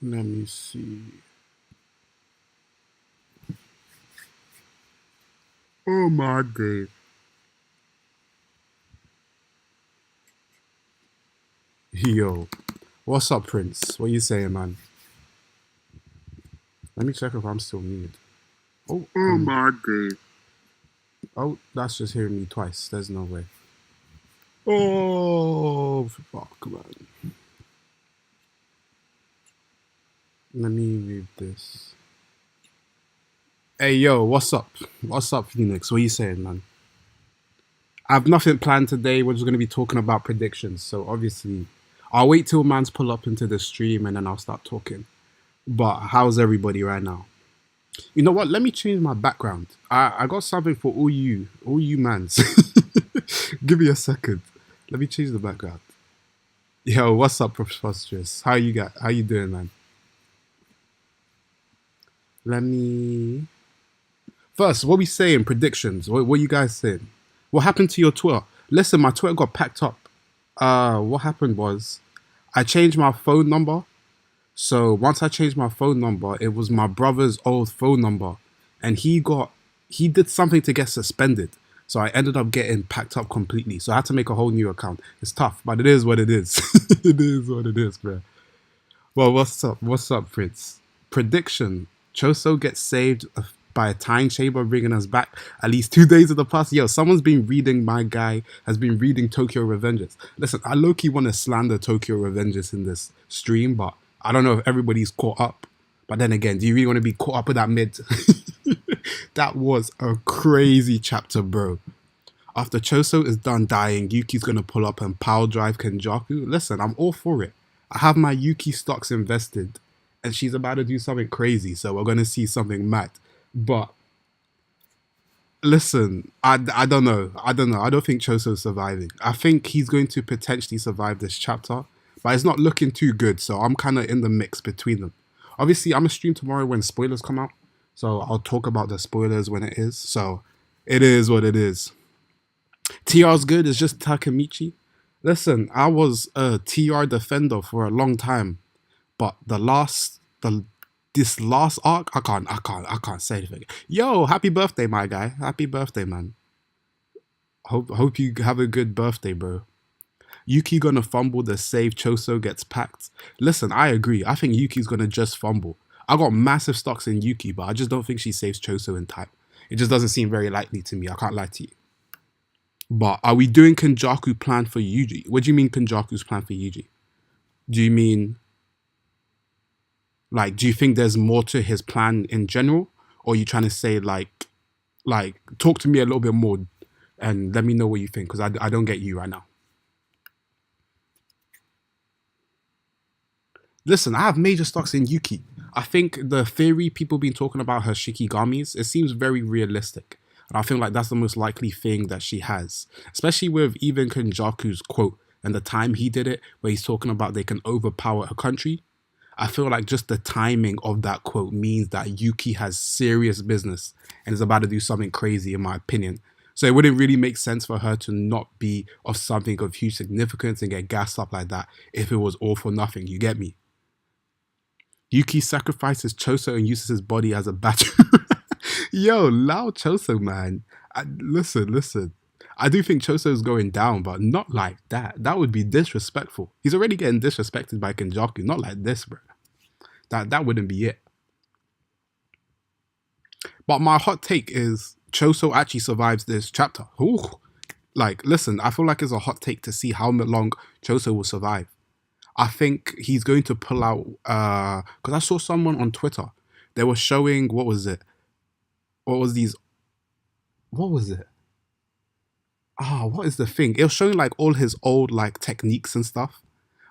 Let me see. Oh my days. Yo, what's up, Prince? What you saying, man? Let me check if I'm still muted. Oh, Oh my days. oh, that's just hearing me twice. There's no way. Oh, fuck, man. Let me read this. Hey, yo, what's up? What's up, Phoenix? What you saying, man? I've nothing planned today. We're just going to be talking about predictions. So, obviously, I'll wait till man's pull up into the stream and then I'll start talking. But how's everybody right now? You know what? Let me change my background. I got something for all you mans. Give me a second. Let me change the background. Yo, what's up, Preposterous? How you doing, man? Let me first. What we saying? Predictions. What you guys saying? What happened to your Twitter? Listen, my Twitter got packed up. What happened was I changed my phone number. So once I changed my phone number, it was my brother's old phone number, and he did something to get suspended. So I ended up getting packed up completely. So I had to make a whole new account. It's tough, but it is what it is. It is what it is, man. Well, what's up? What's up, Fritz? Prediction: Choso gets saved by a time chamber, bringing us back at least 2 days in the past. Yo, someone's been reading. My guy has been reading Tokyo Revengers. Listen, I low key want to slander Tokyo Revengers in this stream, but I don't know if everybody's caught up. But then again, do you really want to be caught up with that mid? That was a crazy chapter, bro. After Choso is done dying, Yuki's gonna pull up and power drive Kenjaku. Listen, I'm all for it. I have my Yuki stocks invested, and she's about to do something crazy, so we're gonna see something mad. But listen, I don't know. I don't know. I don't think Choso's surviving. I think he's going to potentially survive this chapter, but it's not looking too good. So I'm kind of in the mix between them. Obviously, I'm gonna stream tomorrow when spoilers come out, so I'll talk about the spoilers when it is. So it is what it is. TR's good. It's just Takamichi. Listen, I was a TR defender for a long time, but the this last arc, I can't say anything. Yo, happy birthday, my guy. Happy birthday, man. Hope you have a good birthday, bro. Yuki gonna fumble the save. Choso gets packed. Listen, I agree. I think Yuki's gonna just fumble. I got massive stocks in Yuki, but I just don't think she saves Choso in time. It just doesn't seem very likely to me. I can't lie to you. But are we doing Kenjaku plan for Yuji? What do you mean Kenjaku's plan for Yuji? Do you mean like do you think there's more to his plan in general? Or are you trying to say like talk to me a little bit more and let me know what you think because I don't get you right now. Listen, I have major stocks in Yuki. I think the theory people been talking about her Shikigamis, it seems very realistic. And I feel like that's the most likely thing that she has. Especially with even Kenjaku's quote and the time he did it, where he's talking about they can overpower a country. I feel like just the timing of that quote means that Yuki has serious business and is about to do something crazy, in my opinion. So it wouldn't really make sense for her to not be of something of huge significance and get gassed up like that if it was all for nothing. You get me? Yuki sacrifices Choso and uses his body as a battery. Yo, Lao Choso, man. Listen. I do think Choso is going down, but not like that. That would be disrespectful. He's already getting disrespected by Kenjaku. Not like this, bro. That wouldn't be it. But my hot take is Choso actually survives this chapter. Ooh. Like, listen, I feel like it's a hot take to see how long Choso will survive. I think he's going to pull out because I saw someone on Twitter. They were showing what was it? What was these? What was it? What is the thing? It was showing like all his old like techniques and stuff,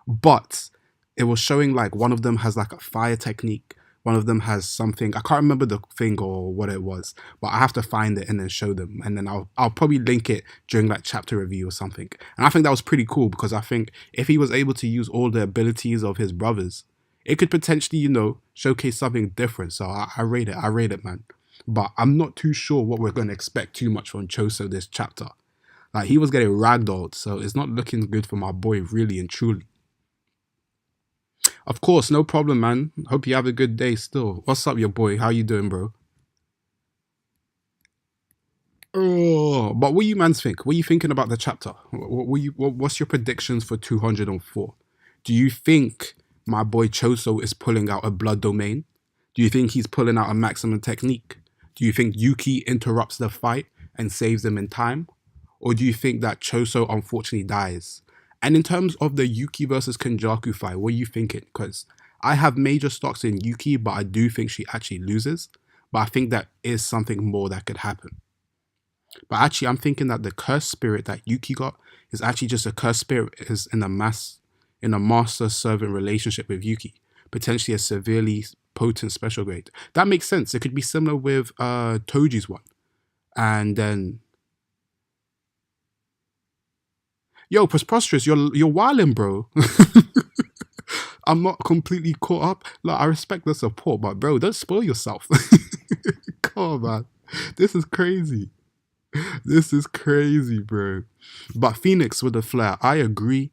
but it was showing like one of them has like a fire technique. One of them has something I can't remember the thing or what it was, but I have to find it and then show them, and then I'll probably link it during like chapter review or something. And I think that was pretty cool because I think if he was able to use all the abilities of his brothers, it could potentially showcase something different. So I rate it. I rate it, man. But I'm not too sure what we're going to expect too much from Choso this chapter. Like he was getting ragdolled, so it's not looking good for my boy, really and truly. Of course, no problem, man. Hope you have a good day still. What's up, your boy? How you doing, bro? Oh, but what you mans think? What are you thinking about the chapter? What's your predictions for 204? Do you think my boy Choso is pulling out a blood domain? Do you think he's pulling out a maximum technique? Do you think Yuki interrupts the fight and saves them in time? Or do you think that Choso unfortunately dies? And in terms of the Yuki versus Kenjaku fight, what are you thinking? Because I have major stocks in Yuki, but I do think she actually loses. But I think that is something more that could happen. But actually, I'm thinking that the cursed spirit that Yuki got is actually just a cursed spirit is in a master servant relationship with Yuki, potentially a severely potent special grade. That makes sense. It could be similar with Toji's one. And then yo, Prosperous, you're wildin', bro. I'm not completely caught up. Like, I respect the support, but bro, don't spoil yourself. Come on, man. This is crazy. This is crazy, bro. But Phoenix with the flare, I agree.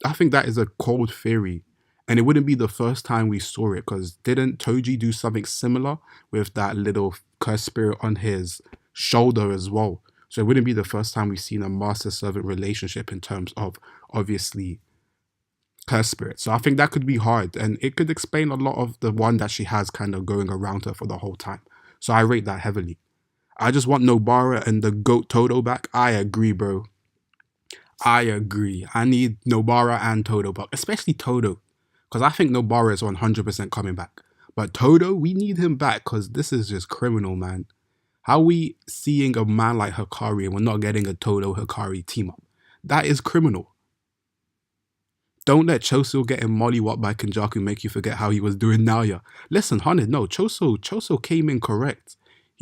I think that is a cold theory. And it wouldn't be the first time we saw it, because didn't Toji do something similar with that little cursed spirit on his shoulder as well? So it wouldn't be the first time we've seen a master servant relationship in terms of obviously cursed spirit. So I think that could be hard, and it could explain a lot of the one that she has kind of going around her for the whole time. So I rate that heavily. I just want Nobara and the goat Todo back. I agree, bro. I agree. I need Nobara and Todo back, especially Todo, because I think Nobara is 100% coming back. But Todo, we need him back because this is just criminal, man. How are we seeing a man like Hikari and we're not getting a Todo Hikari team up? That is criminal. Don't let Choso getting mollywopped by Kenjaku make you forget how he was doing Naoya. Listen, Hunted, no, Choso came in correct.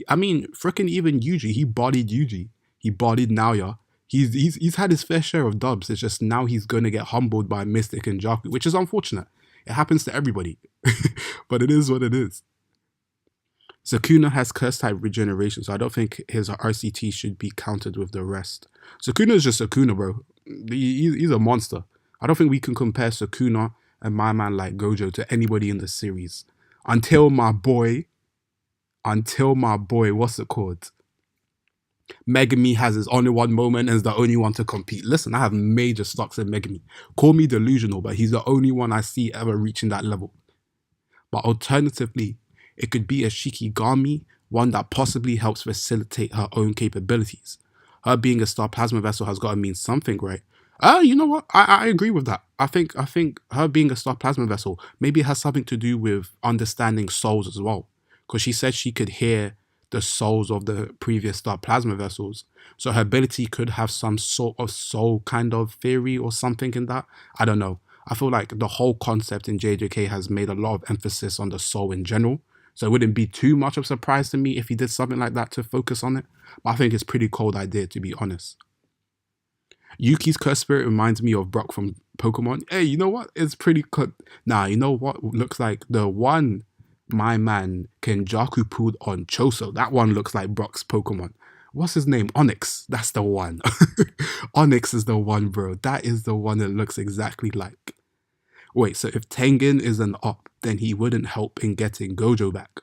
I mean, freaking even Yuji, he bodied Yuji. He bodied Naoya. He's had his fair share of dubs. It's just now he's going to get humbled by Mystic and Jaku, which is unfortunate. It happens to everybody. But it is what it is. Sukuna has curse type regeneration, so I don't think his RCT should be counted with the rest. Sukuna is just Sukuna, bro. He's a monster. I don't think we can compare Sukuna and my man like Gojo to anybody in the series. Until my boy, what's it called? Megami has his only one moment and is the only one to compete. Listen, I have major stocks in Megami. Call me delusional, but he's the only one I see ever reaching that level. But alternatively, it could be a Shikigami, one that possibly helps facilitate her own capabilities. Her being a star plasma vessel has got to mean something, right? You know what? I agree with that. I think her being a star plasma vessel, maybe it has something to do with understanding souls as well. Because she said she could hear the souls of the previous star plasma vessels. So her ability could have some sort of soul kind of theory or something in that. I don't know. I feel like the whole concept in JJK has made a lot of emphasis on the soul in general. So it wouldn't be too much of a surprise to me if he did something like that to focus on it. But I think it's a pretty cold idea, to be honest. Yuki's curse spirit reminds me of Brock from Pokemon. Hey, you know what? It's pretty good. Nah, you know what looks like the one my man Kenjaku pulled on Choso. That one looks like Brock's Pokemon. What's his name? Onyx. That's the one. Onyx is the one, bro. That is the one that looks exactly like. Wait, so if Tengen is an op, then he wouldn't help in getting Gojo back.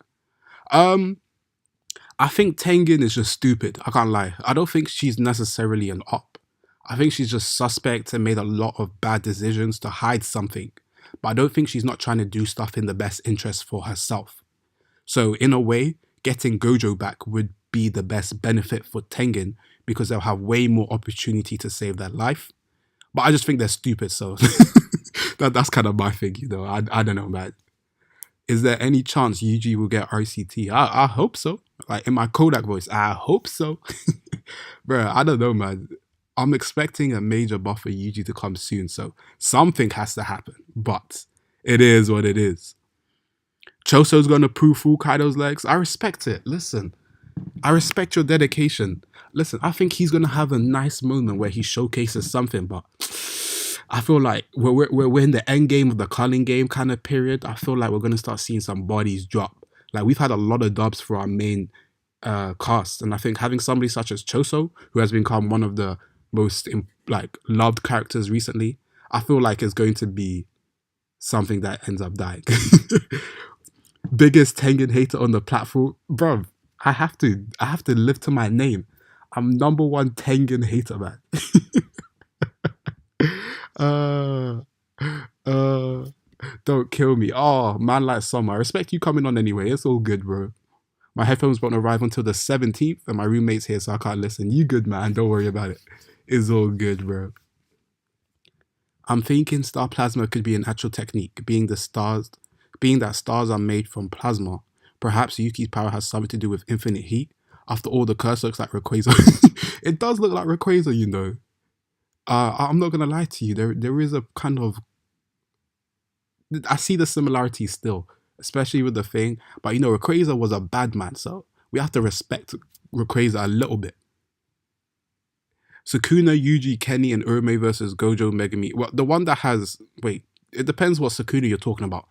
I think Tengen is just stupid. I can't lie. I don't think she's necessarily an op. I think she's just suspect and made a lot of bad decisions to hide something. But I don't think she's not trying to do stuff in the best interest for herself. So in a way, getting Gojo back would be the best benefit for Tengen because they'll have way more opportunity to save their life. But I just think they're stupid, so that's kind of my thing, you know. I don't know, man. Is there any chance Yuji will get RCT? I hope so. Like in my Kodak voice, I hope so. Bro, I don't know, man. I'm expecting a major buff for Yuji to come soon, so something has to happen. But it is what it is. Choso's gonna prove full Kaido's legs. I respect it. Listen, I respect your dedication. Listen, I think he's gonna have a nice moment where he showcases something, but I feel like we're in the end game of the culling game kind of period. I feel like we're gonna start seeing some bodies drop. Like we've had a lot of dubs for our main cast, and I think having somebody such as Choso, who has become one of the most like loved characters recently, I feel like it's going to be something that ends up dying. Biggest Tengen hater on the platform, bro. I have to live to my name. I'm number one Tengen hater, man. uh, uh, don't kill me. Oh, man, like summer. I respect you coming on anyway. It's all good, bro. My headphones won't arrive until the 17th, and my roommate's here, so I can't listen. You good, man. Don't worry about it. It's all good, bro. I'm thinking star plasma could be an actual technique, being that stars are made from plasma. Perhaps Yuki's power has something to do with infinite heat. After all, the curse looks like Rayquaza. It does look like Rayquaza, you know. I'm not gonna lie to you. There is a kind of, I see the similarities still, especially with the thing. But you know, Rayquaza was a bad man, so we have to respect Rayquaza a little bit. Sukuna, Yuji, Kenny, and Urme versus Gojo, Megami. Well, the one that has, wait, it depends what Sukuna you're talking about.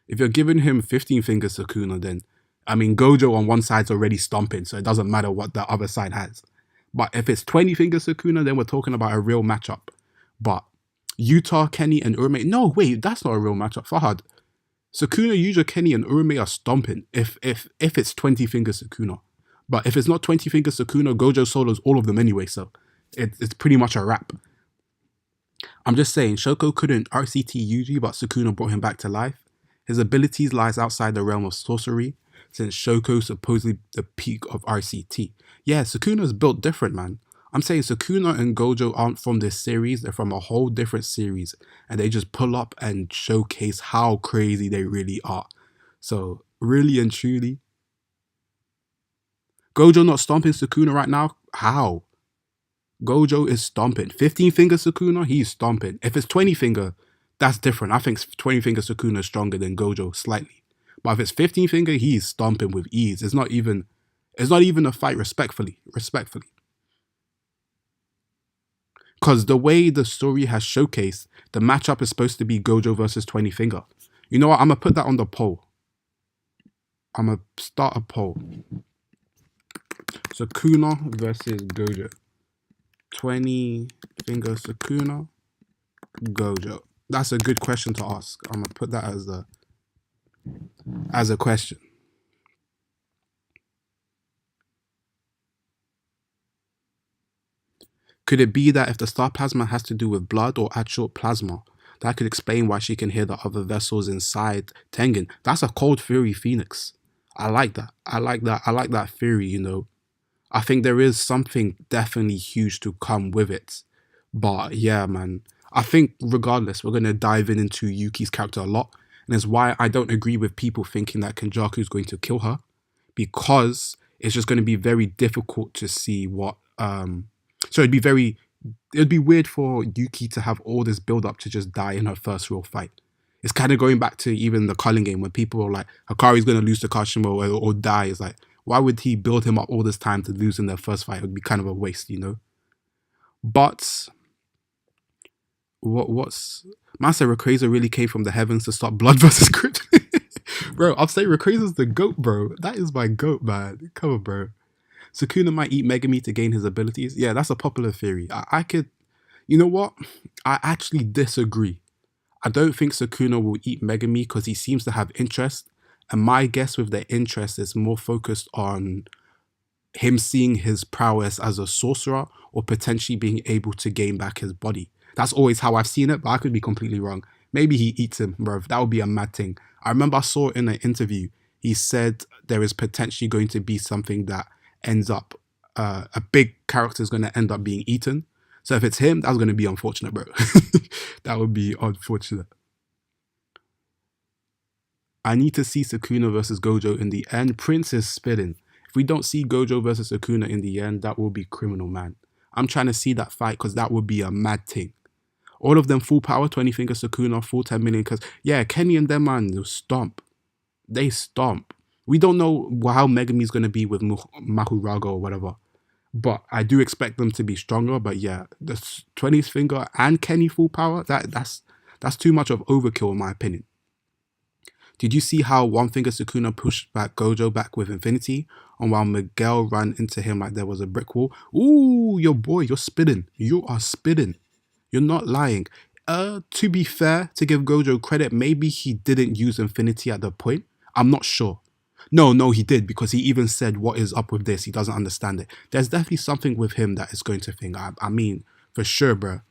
If you're giving him 15 fingers Sukuna, then I mean Gojo on one side's already stomping, so it doesn't matter what the other side has. But if it's 20 fingers Sukuna, then we're talking about a real matchup. But Utah, Kenny, and Urme. No, wait, that's not a real matchup. Fahad. Sukuna, Yuja, Kenny, and Urme are stomping if it's 20 fingers Sukuna. But if it's not 20 fingers Sukuna, Gojo solos all of them anyway, so it's pretty much a wrap. I'm just saying, Shoko couldn't RCT Yuji, but Sukuna brought him back to life. His abilities lies outside the realm of sorcery, since Shoko supposedly the peak of RCT. Yeah, Sukuna's built different, man. I'm saying Sukuna and Gojo aren't from this series, they're from a whole different series, and they just pull up and showcase how crazy they really are. So, really and truly, Gojo not stomping Sukuna right now? How? Gojo is stomping. 15 finger Sukuna, he's stomping. If it's 20 finger, that's different. I think 20 finger Sukuna is stronger than Gojo slightly. But if it's 15 finger, he's stomping with ease. It's not even a fight, respectfully. Because the way the story has showcased, the matchup is supposed to be Gojo versus 20 finger. You know what? I'm going to put that on the poll. I'm going to start a poll. Sukuna versus Gojo. 20 finger Sukuna, Gojo. That's a good question to ask. I'm gonna put that as a question. Could it be that if the star plasma has to do with blood or actual plasma, that could explain why she can hear the other vessels inside Tengen? That's a cold theory, Phoenix. I like that. I like that theory, you know. I think there is something definitely huge to come with it. But yeah, man. I think regardless, we're going to dive into Yuki's character a lot. And it's why I don't agree with people thinking that Kenjaku is going to kill her. Because it's just going to be very difficult to see what... So it'd be weird for Yuki to have all this build up to just die in her first real fight. It's kind of going back to even the Culling game when people are like, Hikari's going to lose to Kashimo or die. It's like, why would he build him up all this time to lose in their first fight? It would be kind of a waste, you know? But what's... Man said Rayquaza really came from the heavens to stop blood versus kryptonite. Bro, I'll say Rayquaza's the GOAT, bro. That is my GOAT, man. Come on, bro. Sukuna might eat Megami to gain his abilities. Yeah, that's a popular theory. I could... You know what? I actually disagree. I don't think Sukuna will eat Megami because he seems to have interest. And my guess with the interest is more focused on him seeing his prowess as a sorcerer or potentially being able to gain back his body. That's always how I've seen it, but I could be completely wrong. Maybe he eats him, bro. That would be a mad thing. I remember I saw in an interview, he said there is potentially going to be something that ends up, a big character is going to end up being eaten. So if it's him, that's going to be unfortunate, bro. That would be unfortunate. I need to see Sukuna versus Gojo in the end. Prince is spitting. If we don't see Gojo versus Sukuna in the end, that will be criminal, man. I'm trying to see that fight because that would be a mad thing. All of them full power, 20 finger Sukuna, full 10 million. Because, yeah, Kenny and them, man, they'll stomp. They stomp. We don't know how Megami's going to be with Mahuraga or whatever. But I do expect them to be stronger. But yeah, the 20th finger and Kenny full power, that's too much of overkill in my opinion. Did you see how one finger Sukuna pushed back Gojo back with Infinity? And while Miguel ran into him like there was a brick wall? Ooh, your boy, you're spitting. You are spitting. You're not lying. To be fair, to give Gojo credit, maybe he didn't use Infinity at the point. I'm not sure. No, he did, because he even said, "What is up with this?" He doesn't understand it. There's definitely something with him that is going to think. I mean, for sure, bro.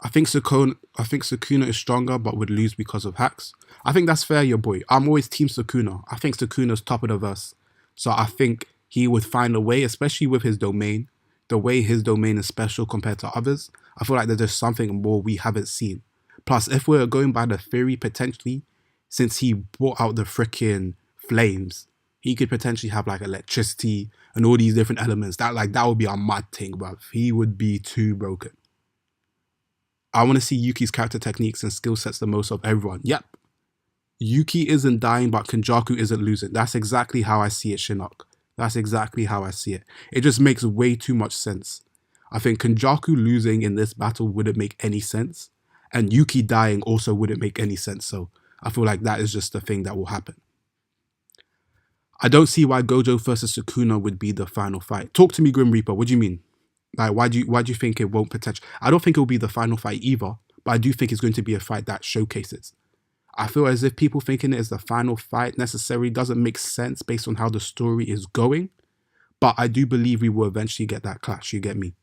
I think Sukuna is stronger, but would lose because of hacks. I think that's fair, your boy. I'm always Team Sukuna. I think Sukuna's top of the verse, so I think he would find a way, especially with his domain. The way his domain is special compared to others, I feel like there's just something more we haven't seen. Plus, if we're going by the theory, potentially, since he brought out the freaking flames, he could potentially have like electricity and all these different elements. That would be a mad thing, bruv. He would be too broken. I want to see Yuki's character techniques and skill sets the most of everyone. Yep. Yuki isn't dying, but Kenjaku isn't losing. That's exactly how I see it, Shinnok. That's exactly how I see it. It just makes way too much sense. I think Kenjaku losing in this battle wouldn't make any sense. And Yuki dying also wouldn't make any sense. So I feel like that is just the thing that will happen. I don't see why Gojo versus Sukuna would be the final fight. Talk to me, Grim Reaper. What do you mean? Like, why do you think it won't potential? I don't think it will be the final fight either, but I do think it's going to be a fight that showcases. I feel as if people thinking it is the final fight necessarily doesn't make sense based on how the story is going, but I do believe we will eventually get that clash, you get me?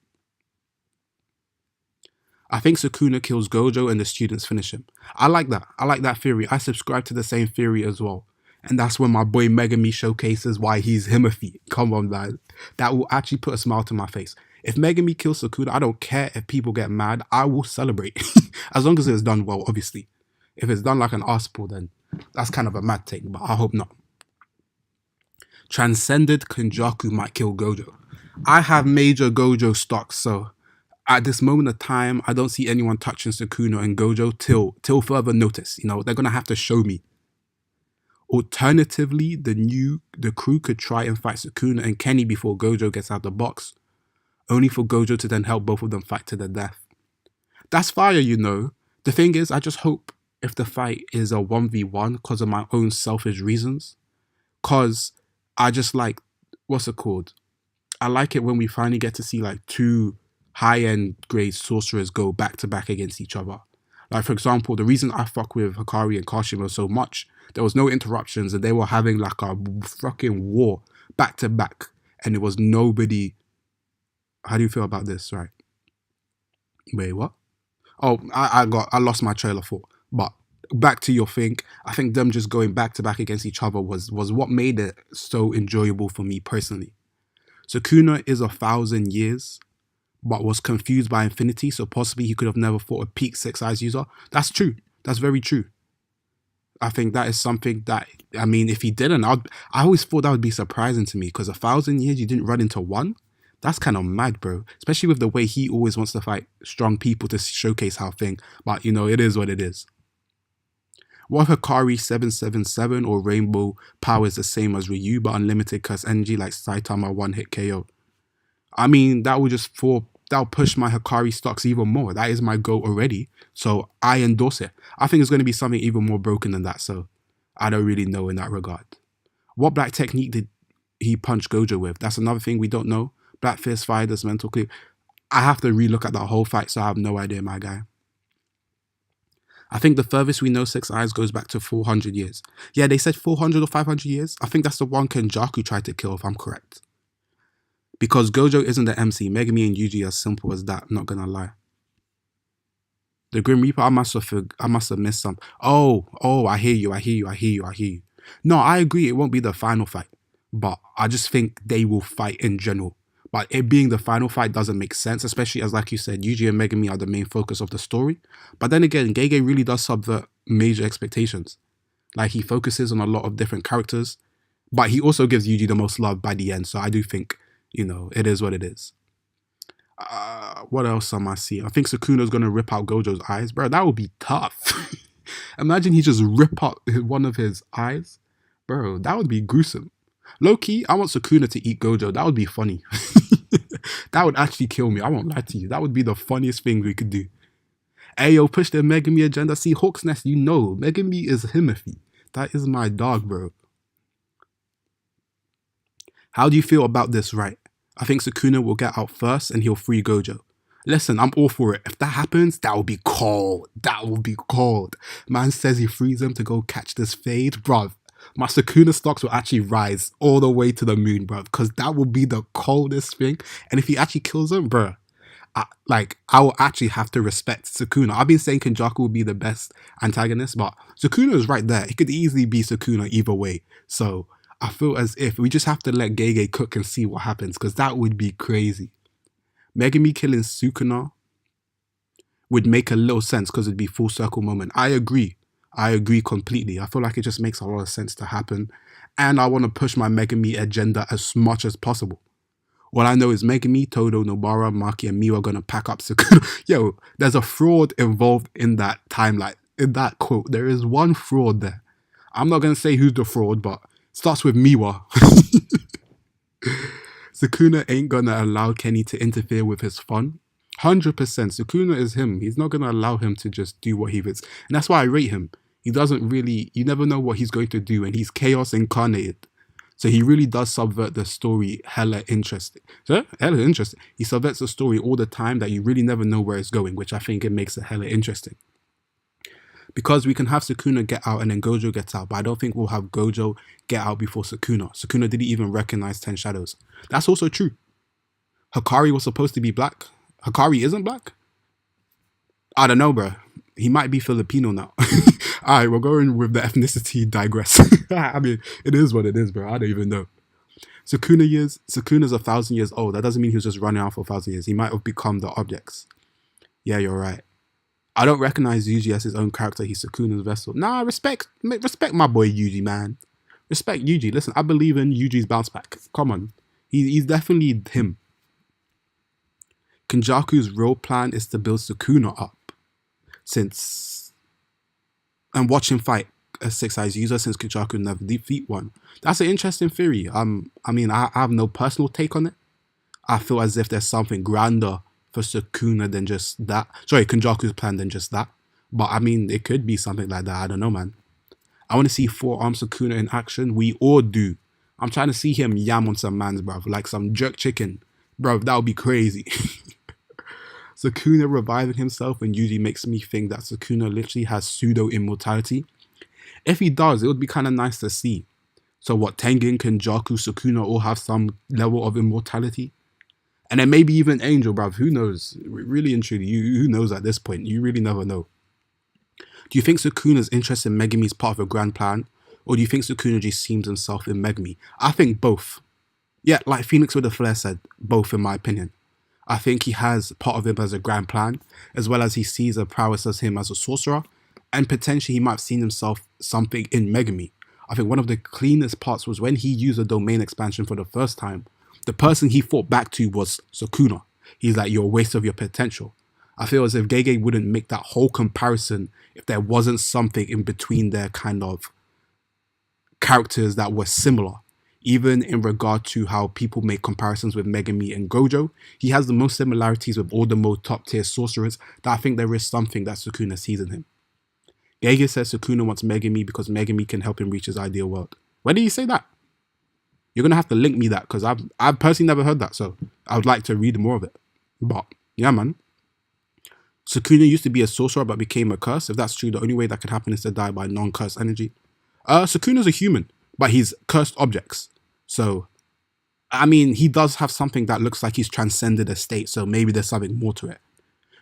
I think Sukuna kills Gojo and the students finish him. I like that. I like that theory. I subscribe to the same theory as well. And that's when my boy Megami showcases why he's Himothy. Come on, man. That will actually put a smile to my face. If Megami kills Sukuna, I don't care if people get mad. I will celebrate. As long as it's done well, obviously. If it's done like an arsepool, then that's kind of a mad thing, but I hope not. Transcended Kenjaku might kill Gojo. I have major Gojo stocks, so at this moment of time, I don't see anyone touching Sukuna and Gojo till further notice. You know, they're gonna have to show me. Alternatively, the crew could try and fight Sukuna and Kenny before Gojo gets out the box, only for Gojo to then help both of them fight to the death. That's fire, you know. The thing is, I just hope if the fight is a 1v1 because of my own selfish reasons, because I just like, what's it called? I like it when we finally get to see like two high-end grade sorcerers go back-to-back against each other. Like, for example, the reason I fuck with Hikari and Kashima so much, there was no interruptions and they were having like a fucking war back-to-back, and it was nobody. How do you feel about this? Right. Wait, what? Oh, I lost my trailer thought. But back to your thing, I think them just going back-to-back against each other was what made it so enjoyable for me personally. Sukuna is 1,000 years, but was confused by Infinity, so possibly he could have never fought a peak Six Eyes user. That's true. That's very true. I think that is something that, I mean, if he didn't, I always thought that would be surprising to me, because 1,000 years you didn't run into one? That's kind of mad, bro. Especially with the way he always wants to fight strong people to showcase how thing. But, you know, it is what it is. What if Hikari 777 or Rainbow power is the same as Ryu, but unlimited curse energy like Saitama one-hit KO? I mean, that'll push my Hikari stocks even more. That is my goal already. So I endorse it. I think it's going to be something even more broken than that. So I don't really know in that regard. What black technique did he punch Gojo with? That's another thing we don't know. Black Fist Fire, this mental clip. I have to relook at that whole fight, so I have no idea, my guy. I think the furthest we know Six Eyes goes back to 400 years. Yeah, they said 400 or 500 years. I think that's the one Kenjaku tried to kill, if I'm correct. Because Gojo isn't the MC. Megami and Yuji are simple as that, not gonna lie. The Grim Reaper, I must have missed some. Oh, I hear you. No, I agree, it won't be the final fight. But I just think they will fight in general. But it being the final fight doesn't make sense, especially as, like you said, Yuji and Megami are the main focus of the story. But then again, Gege really does subvert major expectations. Like, he focuses on a lot of different characters, but he also gives Yuji the most love by the end. So I do think, you know, it is what it is. What else am I seeing? I think Sukuna's going to rip out Gojo's eyes. Bro, that would be tough. Imagine he just rip out one of his eyes. Bro, that would be gruesome. Low-key, I want Sukuna to eat Gojo. That would be funny. That would actually kill me. I won't lie to you. That would be the funniest thing we could do. Ayo, push the Megami agenda. See, Hawk's Nest, you know, Megami is Himothy. That is my dog, bro. How do you feel about this, right? I think Sukuna will get out first and he'll free Gojo. Listen, I'm all for it. If that happens, that will be cold. That will be cold. Man says he frees him to go catch this fade, bruv. My Sukuna stocks will actually rise all the way to the moon, bruv, because that will be the coldest thing. And if he actually kills him, bruh, I will actually have to respect Sukuna. I've been saying Kenjaku will be the best antagonist, but Sukuna is right there. It could easily be Sukuna either way. So I feel as if we just have to let Gege cook and see what happens, because that would be crazy. Megami killing Sukuna would make a little sense because it'd be full circle moment. I agree. I agree completely. I feel like it just makes a lot of sense to happen. And I want to push my Megami agenda as much as possible. All I know is Megami, Todo, Nobara, Maki, and Miu are going to pack up Sukuna. Yo, there's a fraud involved in that timeline. In that quote, there is one fraud there. I'm not going to say who's the fraud, but it starts with Miwa. Sukuna ain't going to allow Kenny to interfere with his fun. 100%. Sukuna is him. He's not going to allow him to just do what he wants. And that's why I rate him. He doesn't really, you never know what he's going to do. And he's chaos incarnated. So he really does subvert the story hella interesting. He subverts the story all the time that you really never know where it's going, which I think it makes it hella interesting. Because we can have Sukuna get out and then Gojo gets out, but I don't think we'll have Gojo get out before Sukuna. Sukuna didn't even recognize 10 Shadows. That's also true. Hikari was supposed to be black. Hikari isn't black? I don't know, bro. He might be Filipino now. Alright, we're going with the ethnicity digress. I mean, it is what it is, bro. I don't even know. Sukuna's 1,000 years old. That doesn't mean he was just running out for 1,000 years. He might have become the objects. Yeah, you're right. I don't recognize Yuji as his own character. He's Sukuna's vessel. Nah, respect my boy Yuji, man. Respect Yuji. Listen, I believe in Yuji's bounce back. Come on. He's definitely him. Kenjaku's real plan is to build Sukuna up. And watch him fight a 6 eyes user since Kenjaku never defeat one. That's an interesting theory. I mean, I have no personal take on it. I feel as if there's something grander for Sukuna than just that. Sorry, Kenjaku's plan than just that. But I mean, it could be something like that. I don't know, man. I want to see 4-arm Sukuna in action. We all do. I'm trying to see him yam on some mans, bruv. Like some jerk chicken. Bruv, that would be crazy. Sukuna reviving himself and Yuji makes me think that Sukuna literally has pseudo-immortality. If he does, it would be kind of nice to see. So what, Tengen, Kenjaku, Sukuna all have some level of immortality? And then maybe even Angel, bruv. Who knows? Really and truly, who knows at this point? You really never know. Do you think Sukuna's interest in Megami is part of a grand plan? Or do you think Sukuna just sees himself in Megami? I think both. Yeah, like Phoenix with the Flare said, both in my opinion. I think he has part of him as a grand plan, as well as he sees a prowess as him as a sorcerer, and potentially he might have seen himself something in Megami. I think one of the cleanest parts was when he used a domain expansion for the first time. The person he fought back to was Sukuna. He's like, you're a waste of your potential. I feel as if Gege wouldn't make that whole comparison if there wasn't something in between their kind of characters that were similar. Even in regard to how people make comparisons with Megami and Gojo, he has the most similarities with all the most top tier sorcerers that I think there is something that Sukuna sees in him. Gege says Sukuna wants Megami because Megami can help him reach his ideal world. When did he say that? You're going to have to link me that because I've personally never heard that, so I would like to read more of it. But, yeah, man. Sukuna used to be a sorcerer but became a curse. If that's true, the only way that could happen is to die by non-cursed energy. Sukuna's a human, but he's cursed objects. So, I mean, he does have something that looks like he's transcended a state, so maybe there's something more to it.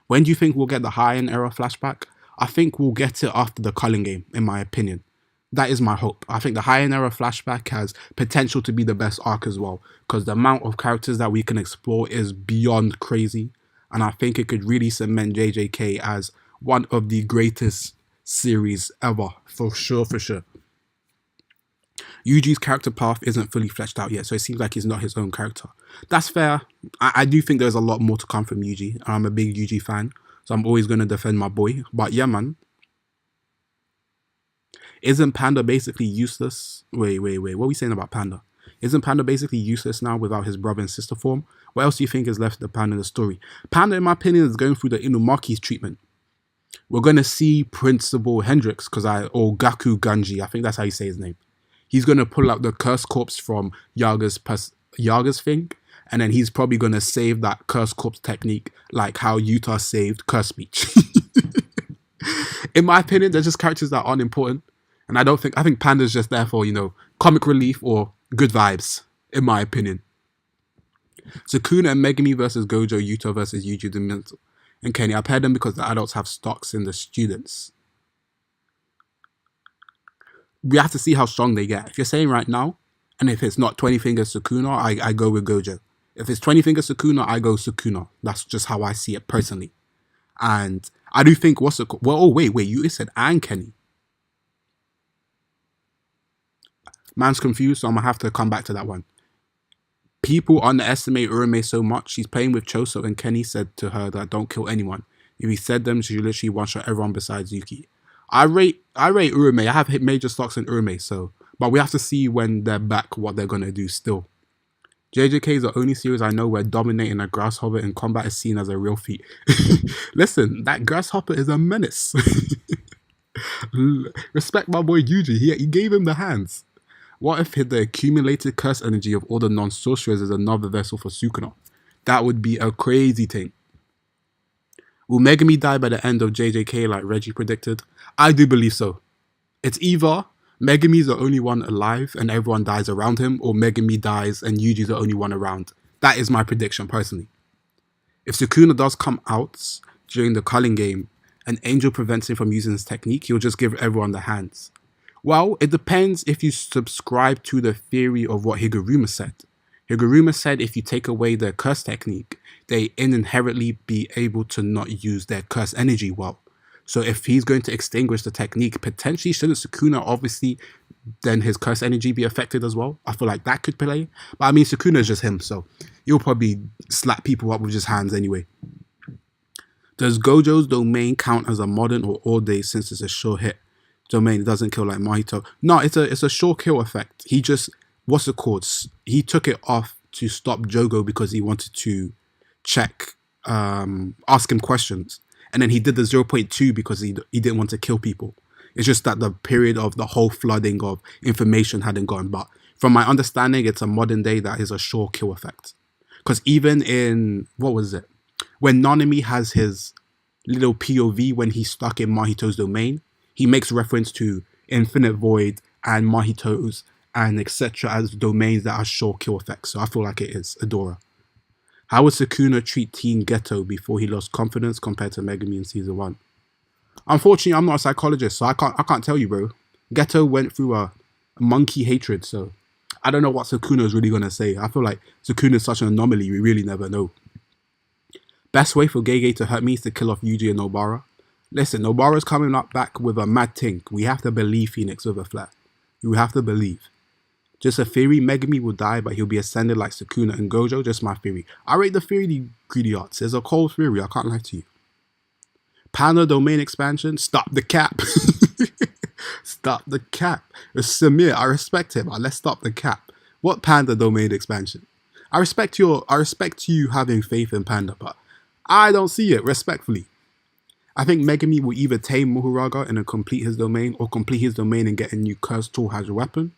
When do you think we'll get the High-End era flashback? I think we'll get it after the Culling game, in my opinion. That is my hope. I think the High-End era flashback has potential to be the best arc as well, because the amount of characters that we can explore is beyond crazy, and I think it could really cement JJK as one of the greatest series ever, for sure, for sure. Yuji's character path isn't fully fleshed out yet, so it seems like he's not his own character. That's fair. I do think there's a lot more to come from Yuji. I'm a big Yuji fan, so I'm always going to defend my boy. But yeah, man. Isn't Panda basically useless? Wait. What are we saying about Panda? Isn't Panda basically useless now without his brother and sister form? What else do you think is left of the Panda in the story? Panda, in my opinion, is going through the Inumaki's treatment. We're going to see Principal Hendrix, or Gaku Ganji, I think that's how you say his name. He's going to pull out the cursed corpse from Yaga's thing, And then he's probably going to save that curse corpse technique like how Utah saved curse speech. In my opinion, they're just characters that aren't important. And I think Panda's just there for, comic relief or good vibes, in my opinion. Sukuna and Megami versus Gojo, Utah versus Yuji and Kenny. I paired them because the adults have stocks in the students. We have to see how strong they get. If you're saying right now, and if it's not 20 fingers Sukuna, I go with Gojo. If it's 20 fingers Sukuna, I go Sukuna. That's just how I see it personally. And I do think wait, you said and Kenny. Man's confused, so I'm gonna have to come back to that one. People underestimate Urame so much. She's playing with Choso, and Kenny said to her that don't kill anyone. If he said them, she literally one-shot everyone besides Yuki. I rate Urame. I have hit major stocks in Urame, but we have to see when they're back what they're gonna do still. JJK is the only series I know where dominating a grasshopper in combat is seen as a real feat. Listen, that grasshopper is a menace. Respect my boy Yuji. He gave him the hands. What if the accumulated curse energy of all the non-sorcerers is another vessel for Sukuna? That would be a crazy thing. Will Megami die by the end of JJK like Reggie predicted? I do believe so. It's either Megami's the only one alive and everyone dies around him, or Megami dies and Yuji's the only one around. That is my prediction personally. If Sukuna does come out during the culling game and Angel prevents him from using his technique, he'll just give everyone the hands. Well, it depends if you subscribe to the theory of what Higuruma said. Higuruma said if you take away their curse technique, they inherently be able to not use their curse energy well. So if he's going to extinguish the technique, potentially shouldn't Sukuna obviously then his curse energy be affected as well? I feel like that could play. But I mean, Sukuna is just him, so he'll probably slap people up with his hands anyway. Does Gojo's domain count as a modern or all day since it's a sure hit? Domain doesn't kill like Mahito. No, it's a sure kill effect. He just, what's it called? He took it off to stop Jogo because he wanted to check, ask him questions. And then he did the 0.2 because he didn't want to kill people. It's just that the period of the whole flooding of information hadn't gone. But from my understanding, it's a modern day that is a sure kill effect. Because even in, what was it? When Nanami has his little POV when he's stuck in Mahito's domain, he makes reference to Infinite Void and Mahito's and etc. as domains that are sure kill effects. So I feel like it is Adora. How would Sukuna treat Teen Ghetto before he lost confidence compared to Megami in season 1? Unfortunately, I'm not a psychologist, so I can't tell you, bro. Ghetto went through a monkey hatred, so I don't know what Sukuna is really gonna say. I feel like Sukuna is such an anomaly, we really never know. Best way for Gege to hurt me is to kill off Yuji and Nobara. Listen, Nobara's coming up back with a mad tink. We have to believe Phoenix with a flare. You have to believe. Just a theory, Megami will die, but he'll be ascended like Sukuna and Gojo. Just my theory. I rate the theory greedy arts. It's a cold theory, I can't lie to you. Panda domain expansion, stop the cap. Stop the cap. It's Samir, I respect him. Let's stop the cap. What Panda domain expansion? I respect you having faith in Panda, but I don't see it, respectfully. I think Megami will either tame Muhuraga and then complete his domain, or complete his domain and get a new curse tool as a weapon.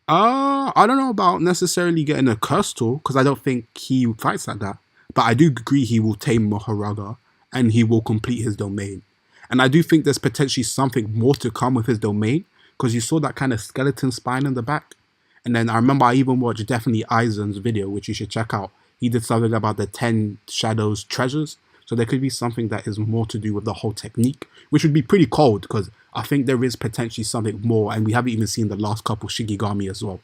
I don't know about necessarily getting a curse tool, because I don't think he fights like that. But I do agree he will tame Muhuraga and he will complete his domain. And I do think there's potentially something more to come with his domain, because you saw that kind of skeleton spine in the back. And then I remember I even watched definitely Aizen's video, which you should check out. He did something about the 10 Shadows treasures. So there could be something that is more to do with the whole technique, which would be pretty cold, because I think there is potentially something more, and we haven't even seen the last couple Shigigami as well.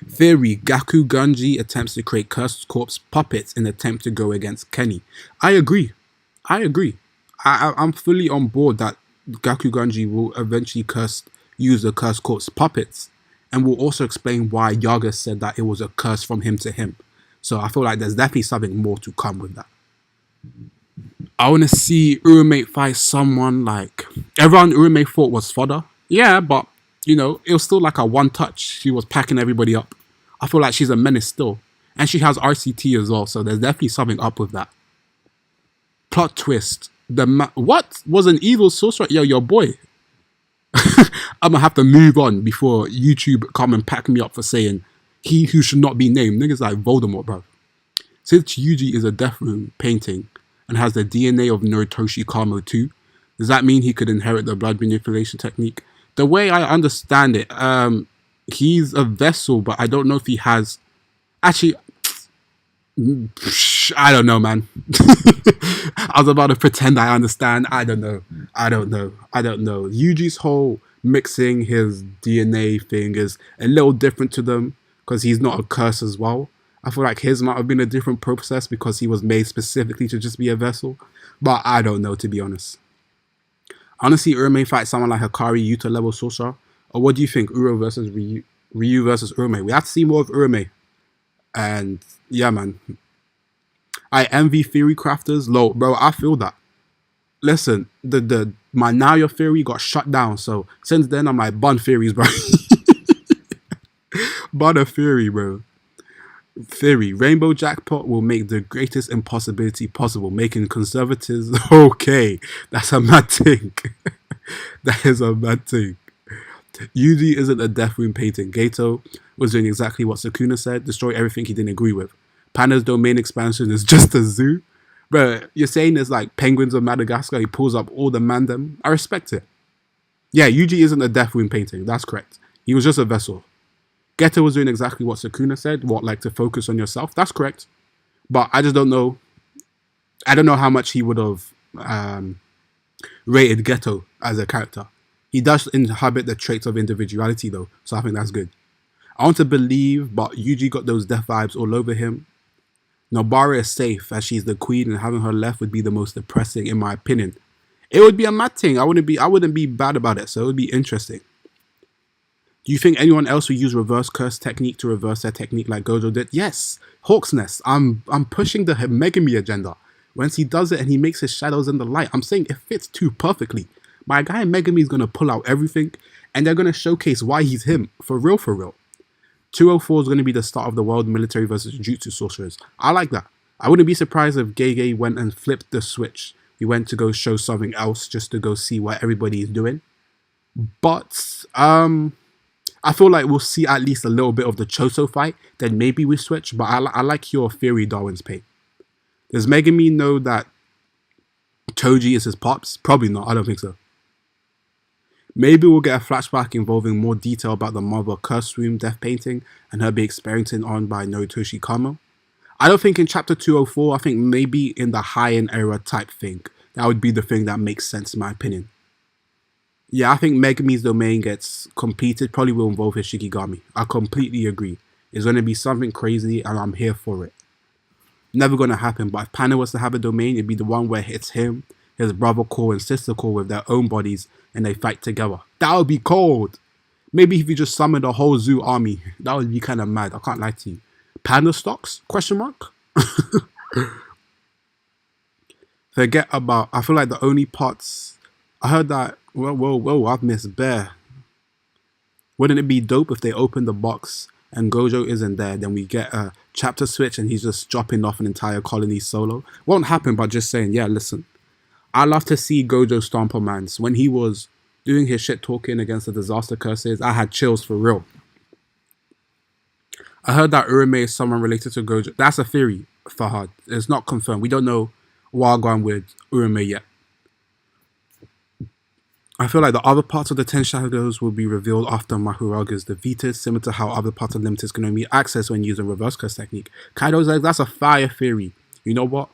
Theory, Gaku Gunji attempts to create Cursed Corpse puppets in attempt to go against Kenny. I agree. I'm fully on board that Gaku Gunji will eventually use the Cursed Corpse puppets, and will also explain why Yaga said that it was a curse from him to him. So I feel like there's definitely something more to come with that. I want to see Urumate fight someone like... Everyone Urumate thought was fodder. Yeah, but, it was still like a one touch. She was packing everybody up. I feel like she's a menace still. And she has RCT as well, so there's definitely something up with that. Plot twist. What? Was an evil sorcerer? Yo, your boy. I'm going to have to move on before YouTube come and pack me up for saying He who should not be named. Niggas like Voldemort, bro. Since Yuji is a Death Room painting and has the DNA of Noritoshi Kamo too, does that mean he could inherit the blood manipulation technique? The way I understand it, he's a vessel, but I don't know if he has. Actually, I don't know, man. I was about to pretend I understand. I don't know. Yuji's whole mixing his DNA thing is a little different to them because he's not a curse as well. I feel like his might have been a different process because he was made specifically to just be a vessel. But I don't know, to be honest. Honestly, Urome fight someone like Hikari, Yuta level sorcerer. Or what do you think? Uro versus Ryu, Ryu versus Urome. We have to see more of Urome. And yeah, man. I envy theory crafters. Low, bro, I feel that. Listen, my Now Your theory got shut down. So since then, I'm like, bun theories, bro. Bun a theory, bro. Theory. Rainbow Jackpot will make the greatest impossibility possible, making conservatives okay. That's a mad thing. That is a mad thing. Yuji isn't a Death Room painting. Gato was doing exactly what Sukuna said, destroy everything he didn't agree with. Panda's domain expansion is just a zoo. But you're saying there's like penguins of Madagascar, he pulls up all the mandem. I respect it. Yeah, Yuji isn't a Death Room painting, that's correct. He was just a vessel. Geto was doing exactly what Sukuna said, what, like to focus on yourself, that's correct. But I just don't know. I don't know how much he would have rated Geto as a character. He does inhabit the traits of individuality though, so I think that's good. I want to believe, but Yuji got those death vibes all over him. Nobara is safe as she's the queen and having her left would be the most depressing in my opinion. It would be a mad thing. I wouldn't be bad about it, so it would be interesting. Do you think anyone else would use reverse curse technique to reverse their technique like Gojo did? Yes. Hawk's Nest. I'm pushing the Megami agenda. Once he does it and he makes his shadows in the light, I'm saying it fits too perfectly. My guy Megami is going to pull out everything and they're going to showcase why he's him. For real, for real. 204 is going to be the start of the world military versus jutsu sorcerers. I like that. I wouldn't be surprised if Gege went and flipped the switch. He went to go show something else just to go see what everybody is doing. But I feel like we'll see at least a little bit of the Choso fight. Then maybe we switch. But I like your theory, Darwin's Pain. Does Megami know that Toji is his pops? Probably not. I don't think so. Maybe we'll get a flashback involving more detail about the mother curse room death painting and her being experimented on by Noritoshi Kamo. I don't think in chapter 204, I think maybe in the high-end era type thing. That would be the thing that makes sense in my opinion. Yeah, I think Megami's domain gets completed, probably will involve his Shikigami. I completely agree. It's going to be something crazy and I'm here for it. Never going to happen, but if Panda was to have a domain, it'd be the one where it's him, his brother Core and sister Core with their own bodies and they fight together. That would be cold. Maybe if you just summoned a whole zoo army, that would be kind of mad. I can't lie to you. Panda stocks? Question mark? Forget about, I feel like the only parts, I heard that, whoa, I've missed Bear. Wouldn't it be dope if they opened the box and Gojo isn't there, then we get a chapter switch and he's just dropping off an entire colony solo? Won't happen, but just saying, yeah, listen. I love to see Gojo Stomper Mans. When he was doing his shit talking against the disaster curses, I had chills for real. I heard that Urame is someone related to Gojo. That's a theory, Fahad. It's not confirmed. We don't know Wagwan with Urame yet. I feel like the other parts of the 10 Shadows will be revealed after Mahuraga is defeated, similar to how other parts of Limited can only be accessed when using reverse curse technique. Kaido's like, that's a fire theory. You know what?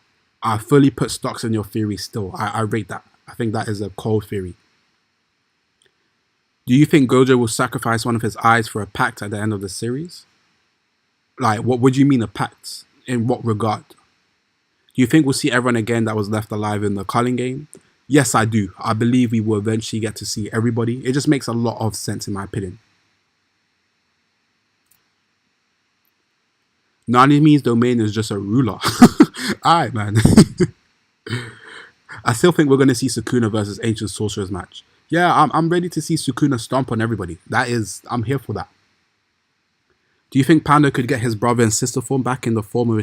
I fully put stocks in your theory still. I rate that. I think that is a cold theory. Do you think Gojo will sacrifice one of his eyes for a pact at the end of the series? Like, what would you mean a pact? In what regard? Do you think we'll see everyone again that was left alive in the Culling game? Yes, I do. I believe we will eventually get to see everybody. It just makes a lot of sense in my opinion. Nanimi's domain is just a ruler. Alright, man. I still think we're going to see Sukuna versus Ancient Sorcerers match. Yeah, I'm ready to see Sukuna stomp on everybody. I'm here for that. Do you think Panda could get his brother and sister form back in the form of a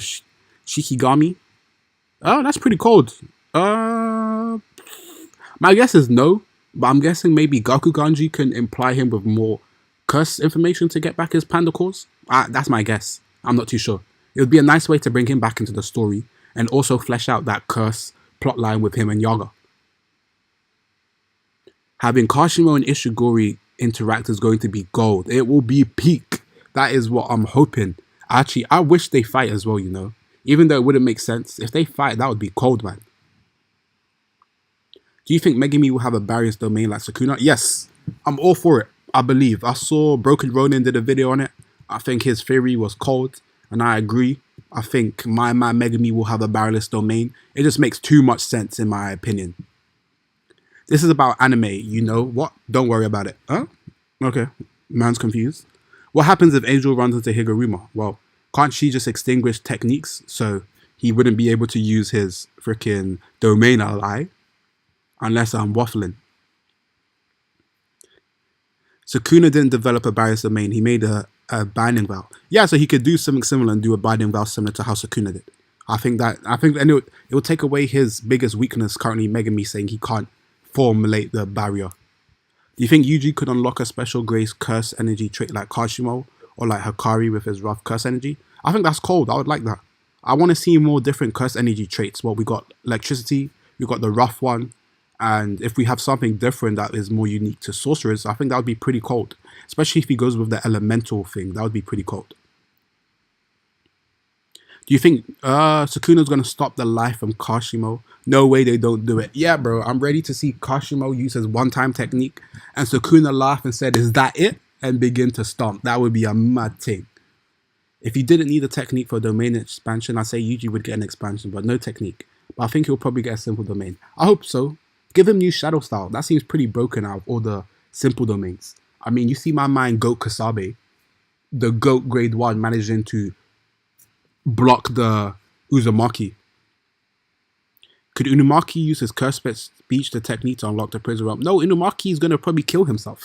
Shikigami? Oh, that's pretty cold. My guess is no, but I'm guessing maybe Gakuganji can imply him with more curse information to get back his panda cores? That's my guess. I'm not too sure. It would be a nice way to bring him back into the story and also flesh out that curse plotline with him and Yaga. Having Kashimo and Ishiguro interact is going to be gold. It will be peak. That is what I'm hoping. Actually, I wish they fight as well, you know. Even though it wouldn't make sense. If they fight, that would be cold, man. Do you think Megumi will have a Barriers domain like Sukuna? Yes. I'm all for it. I believe. I saw Broken Ronin did a video on it. I think his theory was cold. And I agree. I think my man Megumi will have a barrelless domain. It just makes too much sense in my opinion. This is about anime, you know what? Don't worry about it. Huh? Okay. Man's confused. What happens if Angel runs into Higuruma? Well, can't she just extinguish techniques so he wouldn't be able to use his freaking domain ally? Unless I'm waffling. Sukuna didn't develop a barriers domain. He made a binding vow. Yeah, so he could do something similar and do a binding vow similar to how Sukuna did. I think and it would take away his biggest weakness currently, Megumi saying he can't formulate the barrier. Do you think Yuji could unlock a special grace curse energy trait like Kashimo or like Hakari with his rough curse energy? I think that's cold. I would like that. I want to see more different curse energy traits. Well, we got electricity, we got the rough one, and if we have something different that is more unique to sorcerers, I think that would be pretty cold. Especially if he goes with the elemental thing, that would be pretty cold. Do you think Sukuna's going to stop the life from Kashimo? No way they don't do it. Yeah, bro, I'm ready to see Kashimo use his one-time technique and Sukuna laugh and said, is that it? And begin to stomp. That would be a mad thing. If you didn't need a technique for domain expansion, I'd say Yuji would get an expansion, but no technique. But I think he'll probably get a simple domain. I hope so. Give him new shadow style. That seems pretty broken out of all the simple domains. I mean, you see my man Goat Kasabe, the Goat grade 1 managing to block the Uzumaki. Could Inumaki use his curse speech the technique to unlock the prison realm? No, Inumaki is going to probably kill himself.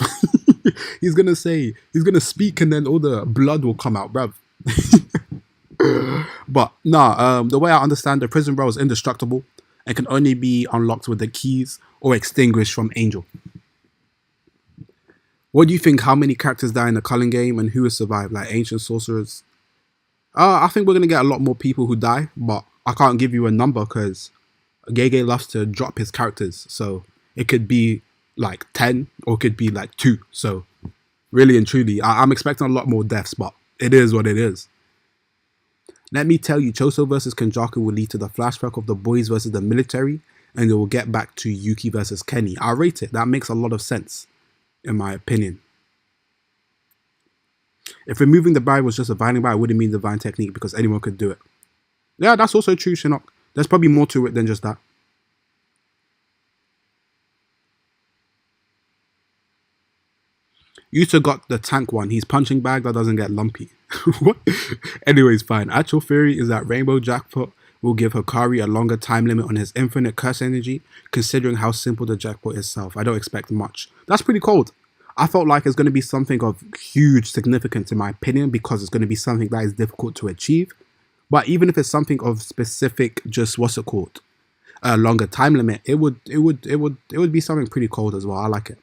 He's going to speak and then all the blood will come out, bruv. But nah, the way I understand the prison realm is indestructible and can only be unlocked with the keys or extinguished from Angel. What do you think? How many characters die in the Culling game and who has survived? Like ancient sorcerers? I think we're going to get a lot more people who die, but I can't give you a number because Gege loves to drop his characters. So it could be like 10 or it could be like 2. So really and truly, I'm expecting a lot more deaths, but it is what it is. Let me tell you, Choso versus Kenjaku will lead to the flashback of the boys versus the military, and it will get back to Yuki versus Kenny. I rate it. That makes a lot of sense, in my opinion. If removing the barrier was just a binding barrier, it wouldn't mean divine technique because anyone could do it. Yeah, that's also true, Shinnok. There's probably more to it than just that. Yuta got the tank one. He's punching bag that doesn't get lumpy. What? Anyways, fine. Actual theory is that Rainbow Jackpot will give Hakari a longer time limit on his infinite curse energy, considering how simple the jackpot itself. I don't expect much. That's pretty cold. I felt like it's going to be something of huge significance in my opinion because it's going to be something that is difficult to achieve. But even if it's something of specific, just what's it called, a longer time limit, it would be something pretty cold as well. I like it.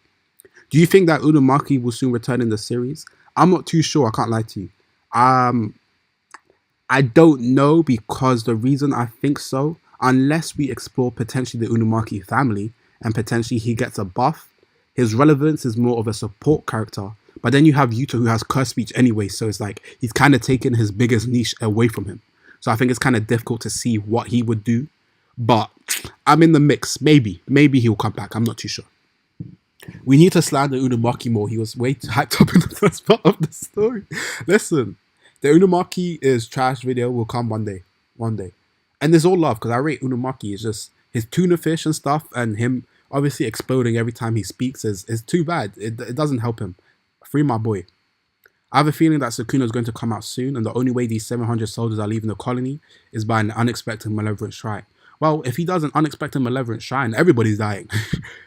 Do you think that Unumaki will soon return in the series? I'm not too sure. I can't lie to you. I don't know because the reason I think so, unless we explore potentially the Unumaki family and potentially he gets a buff, his relevance is more of a support character. But then you have Yuta who has curse speech anyway, so it's like he's kind of taken his biggest niche away from him. So I think it's kind of difficult to see what he would do. But I'm in the mix. Maybe he'll come back. I'm not too sure. We need to slander Unumaki more. He was way too hyped up in the first part of the story. Listen, the Unumaki is trash video will come one day. And there's all love because I rate Unumaki. It's just his tuna fish and stuff and him obviously exploding every time he speaks is too bad. It doesn't help him. Free my boy. I have a feeling that Sukuna is going to come out soon and the only way these 700 soldiers are leaving the colony is by an unexpected malevolent strike. Well, if he does an unexpected malevolent shrine, everybody's dying.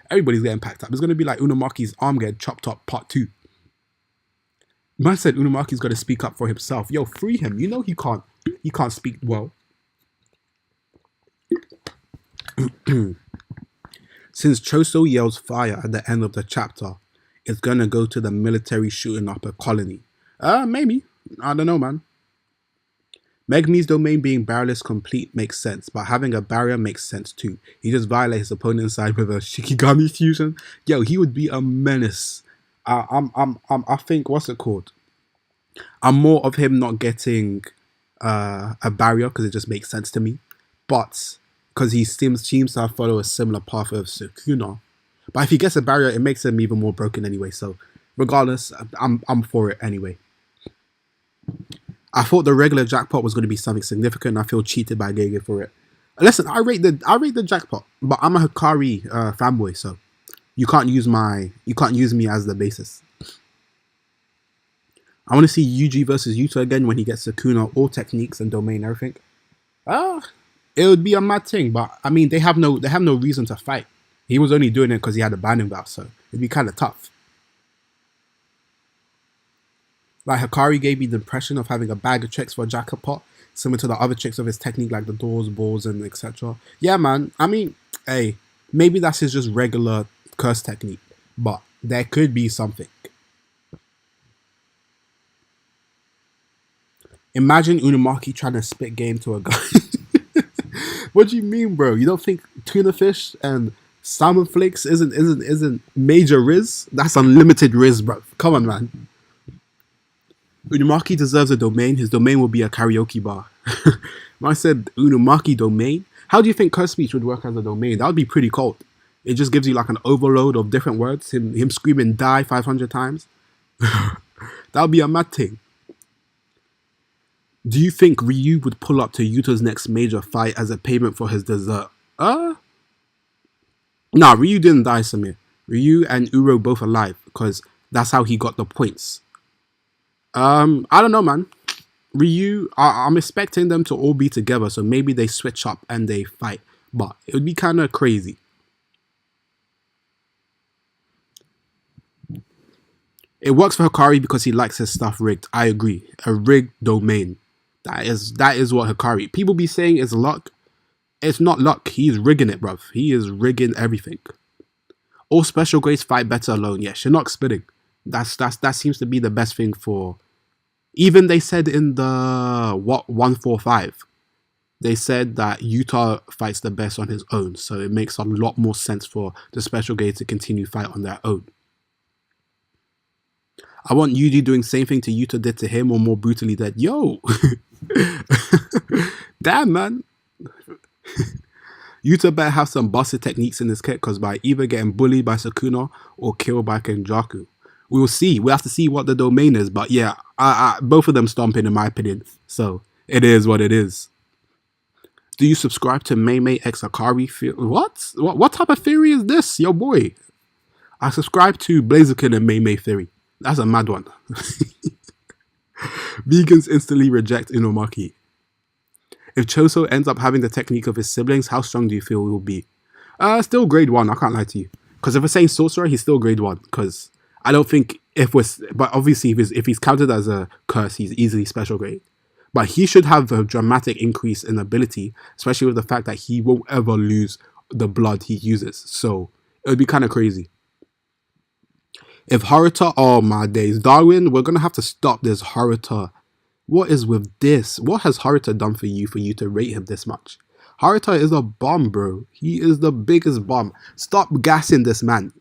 Everybody's getting packed up. It's going to be like Unumaki's arm getting chopped up part 2. Man said Unumaki's got to speak up for himself. Yo, free him. You know he can't speak well. Since Choso yells fire at the end of the chapter, is gonna go to the military shooting up a colony. Maybe. I don't know, man. Megami's domain being barrierless complete makes sense, but having a barrier makes sense too. He just violates his opponent's side with a Shikigami fusion. Yo, he would be a menace. I think, what's it called? I'm more of him not getting a barrier because it just makes sense to me. But because he seems to follow a similar path of Sukuna. But if he gets a barrier, it makes him even more broken anyway. So regardless, I'm for it anyway. I thought the regular jackpot was going to be something significant. I feel cheated by Gege for it. Listen, I rate the jackpot, but I'm a Hikari fanboy, so you can't use me as the basis. I want to see Yuji versus Yuta again when he gets Sukuna, all techniques and domain, everything. It would be a mad thing, but I mean they have no reason to fight. He was only doing it because he had a banning bout, so it'd be kind of tough. Like Hikari gave me the impression of having a bag of tricks for a jackpot, similar to the other tricks of his technique, like the doors, balls, and etc. Yeah, man. I mean, hey, maybe that's his just regular curse technique, but there could be something. Imagine Unamaki trying to spit game to a guy. What do you mean, bro? You don't think tuna fish and salmon flakes isn't major Riz? That's unlimited Riz, bro. Come on, man. Unamaki deserves a domain. His domain will be a karaoke bar. When I said Unamaki domain, how do you think curse speech would work as a domain? That would be pretty cold. It just gives you like an overload of different words. Him screaming die 500 times. That would be a mad thing. Do you think Ryu would pull up to Yuta's next major fight as a payment for his dessert? Nah, Ryu didn't die, Samir. Ryu and Uro both alive because that's how he got the points. I don't know, man. Ryu, I'm expecting them to all be together, so maybe they switch up and they fight. But it would be kind of crazy. It works for Hikari because he likes his stuff rigged. I agree. A rigged domain. That is what Hikari. People be saying is luck. It's not luck. He's rigging it, bruv. He is rigging everything. All special grades fight better alone. Yeah, Shinnok spitting. That seems to be the best thing for. Even they said in the 145, they said that Yuta fights the best on his own. So it makes a lot more sense for the special grades to continue fight on their own. I want Yuji doing same thing to Yuta did to him or more brutally that yo. Damn, man. Yuta better have some busted techniques in this kit because by either getting bullied by Sukuna or killed by Kenjaku. We will see. We have to see what the domain is. But yeah, both of them stomping in my opinion. So it is what it is. Do you subscribe to Mei X Hikari? What type of theory is this, yo boy? I subscribe to Blaziken and Mei theory. That's a mad one. Vegans instantly reject Inomaki. If Choso ends up having the technique of his siblings, how strong do you feel he will be? Still grade 1, I can't lie to you. Because if we're saying sorcerer, he's still grade 1. Because I don't think but obviously if he's counted as a curse, he's easily special grade. But he should have a dramatic increase in ability, especially with the fact that he won't ever lose the blood he uses. So it would be kind of crazy. If Haruta, oh my days, Darwin, we're gonna have to stop this Haruta. What is with this? What has Haruta done for you to rate him this much? Haruta is a bomb, bro. He is the biggest bomb. Stop gassing this man.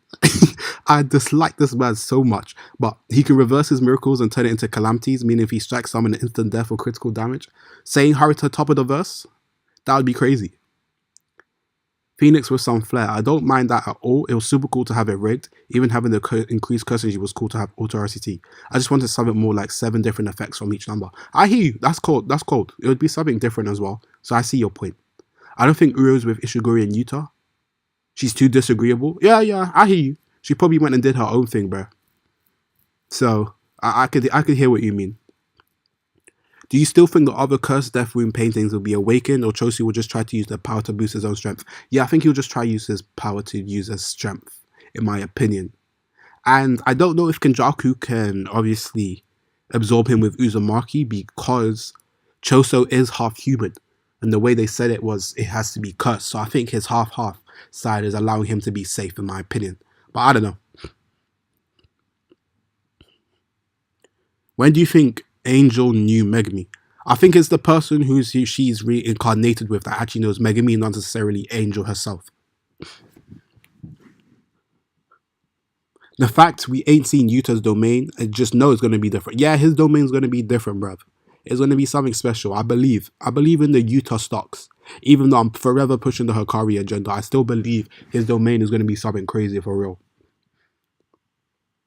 I dislike this man so much. But he can reverse his miracles and turn it into calamities, meaning if he strikes someone instant death or critical damage. Saying Haruta top of the verse? That would be crazy. Phoenix with some flair. I don't mind that at all. It was super cool to have it rigged. Even having the increased curses was cool to have auto RCT. I just wanted something more like 7 different effects from each number. I hear you. That's cold. That's cold. It would be something different as well. So I see your point. I don't think Uro's with Ishiguri and Yuta. She's too disagreeable. Yeah, I hear you. She probably went and did her own thing, bro. So I could hear what you mean. Do you still think the other cursed death wound paintings will be awakened, or Chosi will just try to use their power to boost his own strength? Yeah, I think he'll just try to use his power to use his strength, in my opinion. And I don't know if Kenjaku can obviously absorb him with Uzumaki because Choso is half human. And the way they said it was it has to be cursed. So I think his half side is allowing him to be safe, in my opinion. But I don't know. When do you think Angel knew Megami? I think it's the person who she's reincarnated with that actually knows Megami, not necessarily Angel herself. The fact we ain't seen Utah's domain, I just know it's going to be different. Yeah, his domain's going to be different, bruv. It's going to be something special. I believe. I believe in the Utah stocks. Even though I'm forever pushing the Hikari agenda, I still believe his domain is going to be something crazy for real.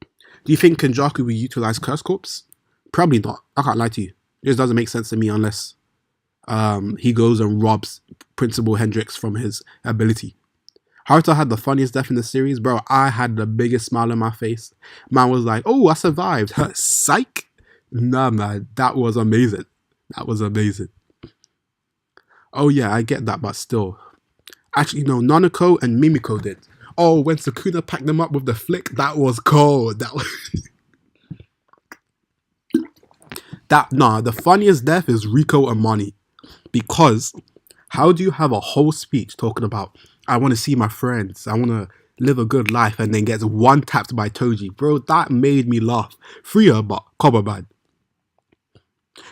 Do you think Kenjaku will utilize Curse Corps? Probably not. I can't lie to you. It just doesn't make sense to me unless he goes and robs Principal Hendrix from his ability. Haruto had the funniest death in the series, bro. I had the biggest smile on my face. Man was like, "Oh, I survived." Psych. Nah, man, that was amazing. That was amazing. Oh yeah, I get that, but still. Actually, no, Nanako and Mimiko did. Oh, when Sukuna packed them up with the flick, that was cold. That was the funniest death is Riko and Mani. Because how do you have a whole speech talking about I want to see my friends, I want to live a good life, and then gets one tapped by Toji? Bro, that made me laugh. Freer, but cover bad.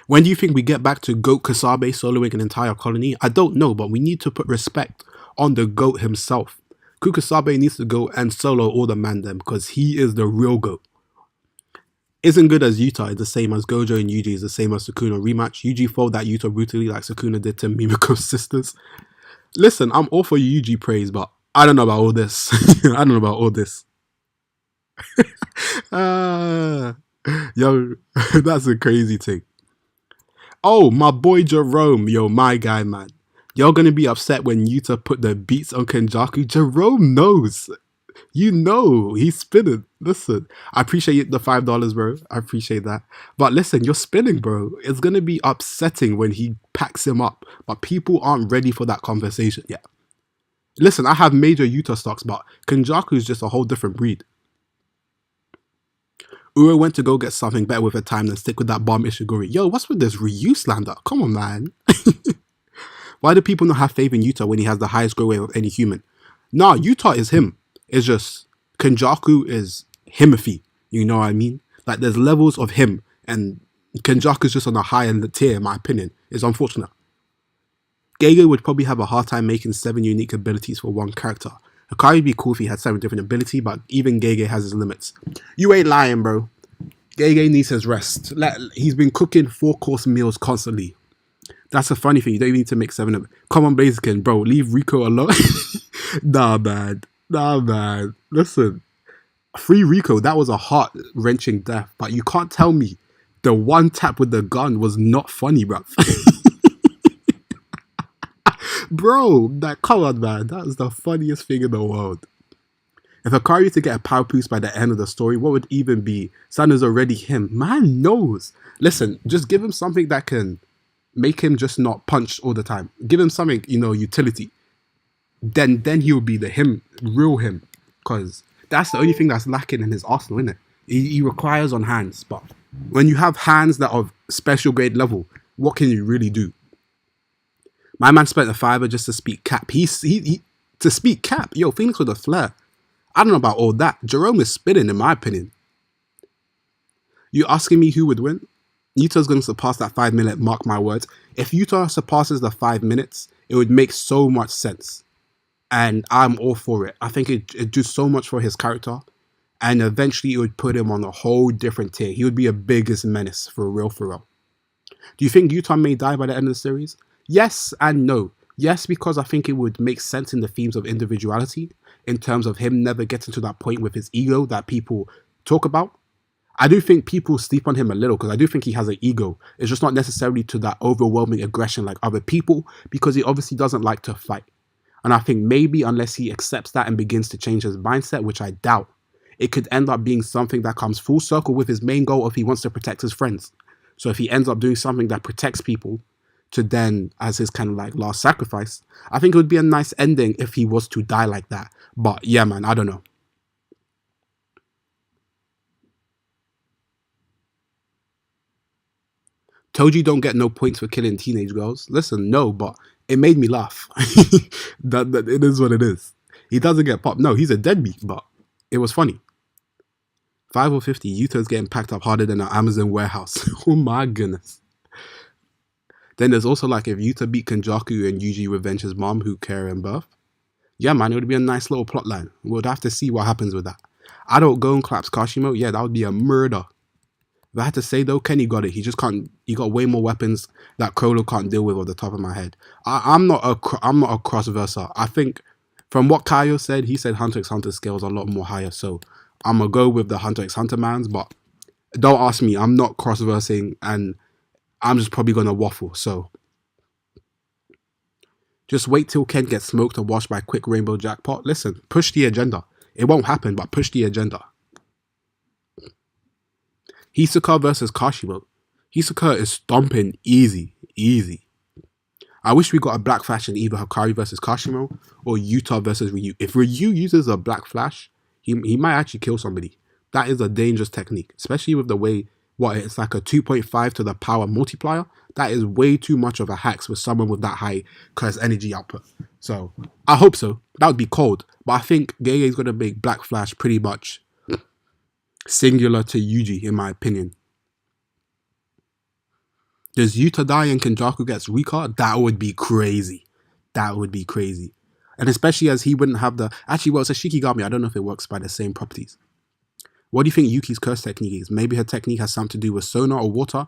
When do you think we get back to Goat Kasabe soloing an entire colony? I don't know, but we need to put respect on the Goat himself. Kukasabe needs to go and solo all the mandem because he is the real Goat. Isn't good as Yuta is the same as Gojo, and Yuji is the same as Sukuna rematch. Yuji fold that Yuta brutally like Sukuna did to Mimiko's sisters. Listen, I'm all for Yuji praise, but I don't know about all this. I don't know about all this. Yo, that's a crazy thing. Oh, my boy Jerome, yo, my guy, man. You're gonna be upset when Yuta put the beats on Kenjaku. Jerome knows. You know, he's spinning. Listen, I appreciate the $5, bro. I appreciate that. But listen, you're spinning, bro. It's going to be upsetting when he packs him up. But people aren't ready for that conversation yet. Listen, I have major Utah stocks, but Kenjaku is just a whole different breed. Uro went to go get something better with her time than stick with that bomb Ishiguri. Yo, what's with this Ryu slander? Come on, man. Why do people not have faith in Utah when he has the highest growth rate of any human? Nah, Utah is him. It's just Kenjaku is Himothy. You know what I mean? Like there's levels of him, and Kenjaku's just on a higher tier, in my opinion. It's unfortunate. Gege would probably have a hard time making 7 unique abilities for one character. Hikari would be cool if he had 7 different abilities, but even Gege has his limits. You ain't lying, bro. Gege needs his rest. He's been cooking 4-course meals constantly. That's a funny thing. You don't even need to make 7 of them. Come on, Blaziken, bro. Leave Riko alone. Nah, man. Listen. Free Riko, that was a heart-wrenching death. But you can't tell me the one tap with the gun was not funny, bruv. Bro, come on, man. That is the funniest thing in the world. If Hikari used to get a power boost by the end of the story, what would even be? Sun is already him. Man knows. Listen, just give him something that can make him just not punch all the time. Give him something, utility. Then he will be the him, real him. Because that's the only thing that's lacking in his arsenal, isn't it? He requires on hands. But when you have hands that are special grade level, what can you really do? My man spent a fiver just to speak cap. He to speak cap. Yo, Phoenix with a flair. I don't know about all that. Jerome is spinning, in my opinion. You asking me who would win? Utah's going to surpass that 5 minute mark, my words. If Utah surpasses the 5 minutes, it would make so much sense. And I'm all for it. I think it'd do so much for his character. And eventually it would put him on a whole different tier. He would be a biggest menace, for real, for real. Do you think Utah may die by the end of the series? Yes and no. Yes, because I think it would make sense in the themes of individuality, in terms of him never getting to that point with his ego that people talk about. I do think people sleep on him a little because I do think he has an ego. It's just not necessarily to that overwhelming aggression like other people, because he obviously doesn't like to fight. And I think maybe unless he accepts that and begins to change his mindset, which I doubt, it could end up being something that comes full circle with his main goal if he wants to protect his friends. So if he ends up doing something that protects people to then, as his kind of like last sacrifice, I think it would be a nice ending if he was to die like that. But yeah, man, I don't know. Toji don't get no points for killing teenage girls. Listen, no, but it made me laugh. that it is what it is. He doesn't get popped. No, he's a deadbeat, but it was funny. 5 or 50, Yuto's getting packed up harder than an Amazon warehouse. Oh my goodness. Then there's also like if Yuta beat Kenjaku and Yuji revenge his mom who carry him birth. Yeah, man, it would be a nice little plot line. We'll have to see what happens with that. Adult Gon claps Kashimo. Yeah, that would be a murder. If I had to say though, Kenny got it. He just can't. He got way more weapons that Crollo can't deal with off the top of my head. I'm not a cross versa. I think from what Kaio said, he said Hunter x Hunter scale is a lot more higher. So I'm gonna go with the Hunter x Hunter mans. But don't ask me. I'm not cross versing, and I'm just probably gonna waffle. So just wait till Ken gets smoked and washed by quick rainbow jackpot. Listen, push the agenda. It won't happen, but push the agenda. Hisoka versus Kashimo. Hisoka is stomping easy. I wish we got a black flash in either Hikari versus Kashimo or Yuta versus Ryu. If Ryu uses a black flash, he might actually kill somebody. That is a dangerous technique, especially with the way it's like a 2.5 to the power multiplier. That is way too much of a hacks with someone with that high curse energy output. So I hope so. That would be cold. But I think Gege is going to make Black Flash pretty much singular to Yuji, in my opinion. Does Yuta die and Kenjaku gets Rika? That would be crazy. That would be crazy. And especially as he wouldn't have the... Actually, well, it's a Shikigami. I don't know if it works by the same properties. What do you think Yuki's curse technique is? Maybe her technique has something to do with sonar or water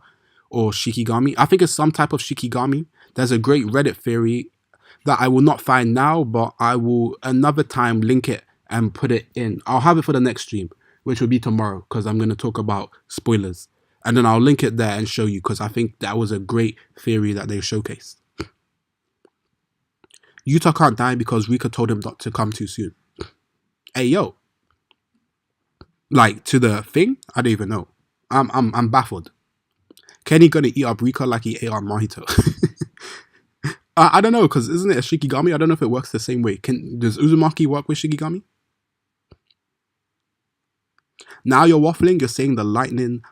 or Shikigami. I think it's some type of Shikigami. There's a great Reddit theory that I will not find now, but I will another time link it and put it in. I'll have it for the next stream, which will be tomorrow, because I'm going to talk about spoilers. And then I'll link it there and show you, because I think that was a great theory that they showcased. Yuta can't die because Rika told him not to come too soon. Hey, yo. Like, to the thing? I don't even know. I'm baffled. Kenny gonna eat up Rika like he ate up Mahito? I don't know, because isn't it a Shikigami? I don't know if it works the same way. Does Uzumaki work with Shikigami? Now you're waffling. You're saying the lightning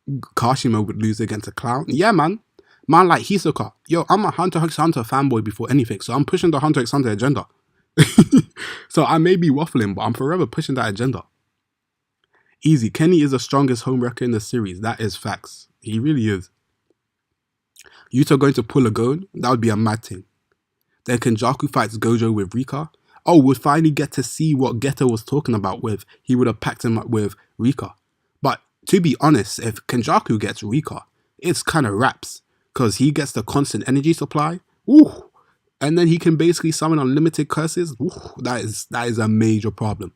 Kashimo would lose against a clown? Yeah, man. Man like Hisoka. Yo, I'm a Hunter x Hunter fanboy before anything, so I'm pushing the Hunter x Hunter agenda. So I may be waffling, but I'm forever pushing that agenda. Easy. Kenny is the strongest homewrecker in the series. That is facts. He really is. Yuta going to pull a Gon? That would be a mad thing. Then Kenjaku fights Gojo with Rika. Oh, we'll finally get to see what Geto was talking about with. He would have packed him up with Rika. But to be honest, if Kenjaku gets Rika, it's kind of raps. Because he gets the constant energy supply. Ooh. And then he can basically summon unlimited curses. Ooh, that is a major problem.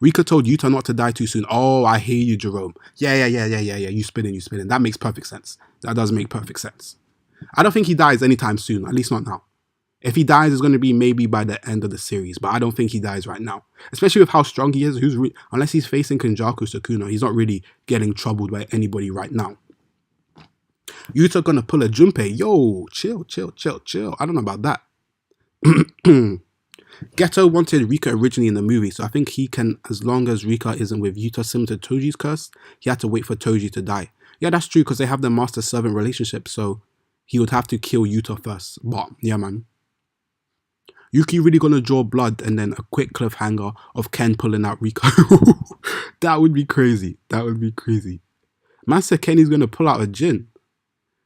Rika told Yuta not to die too soon. Oh, I hear you, Jerome. Yeah. You spinning. That makes perfect sense. That does make perfect sense. I don't think he dies anytime soon, at least not now. If he dies, it's going to be maybe by the end of the series, but I don't think he dies right now. Especially with how strong he is. Unless he's facing Kenjaku Sukuna, he's not really getting troubled by anybody right now. Yuta gonna pull a Junpei. Yo, chill. I don't know about that. Geto wanted Rika originally in the movie, so I think he can, as long as Rika isn't with Yuta similar to Toji's curse, he had to wait for Toji to die. Yeah, that's true, because they have the master-servant relationship, so he would have to kill Yuta first. But, yeah, man. Yuki really gonna draw blood and then a quick cliffhanger of Ken pulling out Rika. That would be crazy. Man said Kenny's gonna pull out a Jin.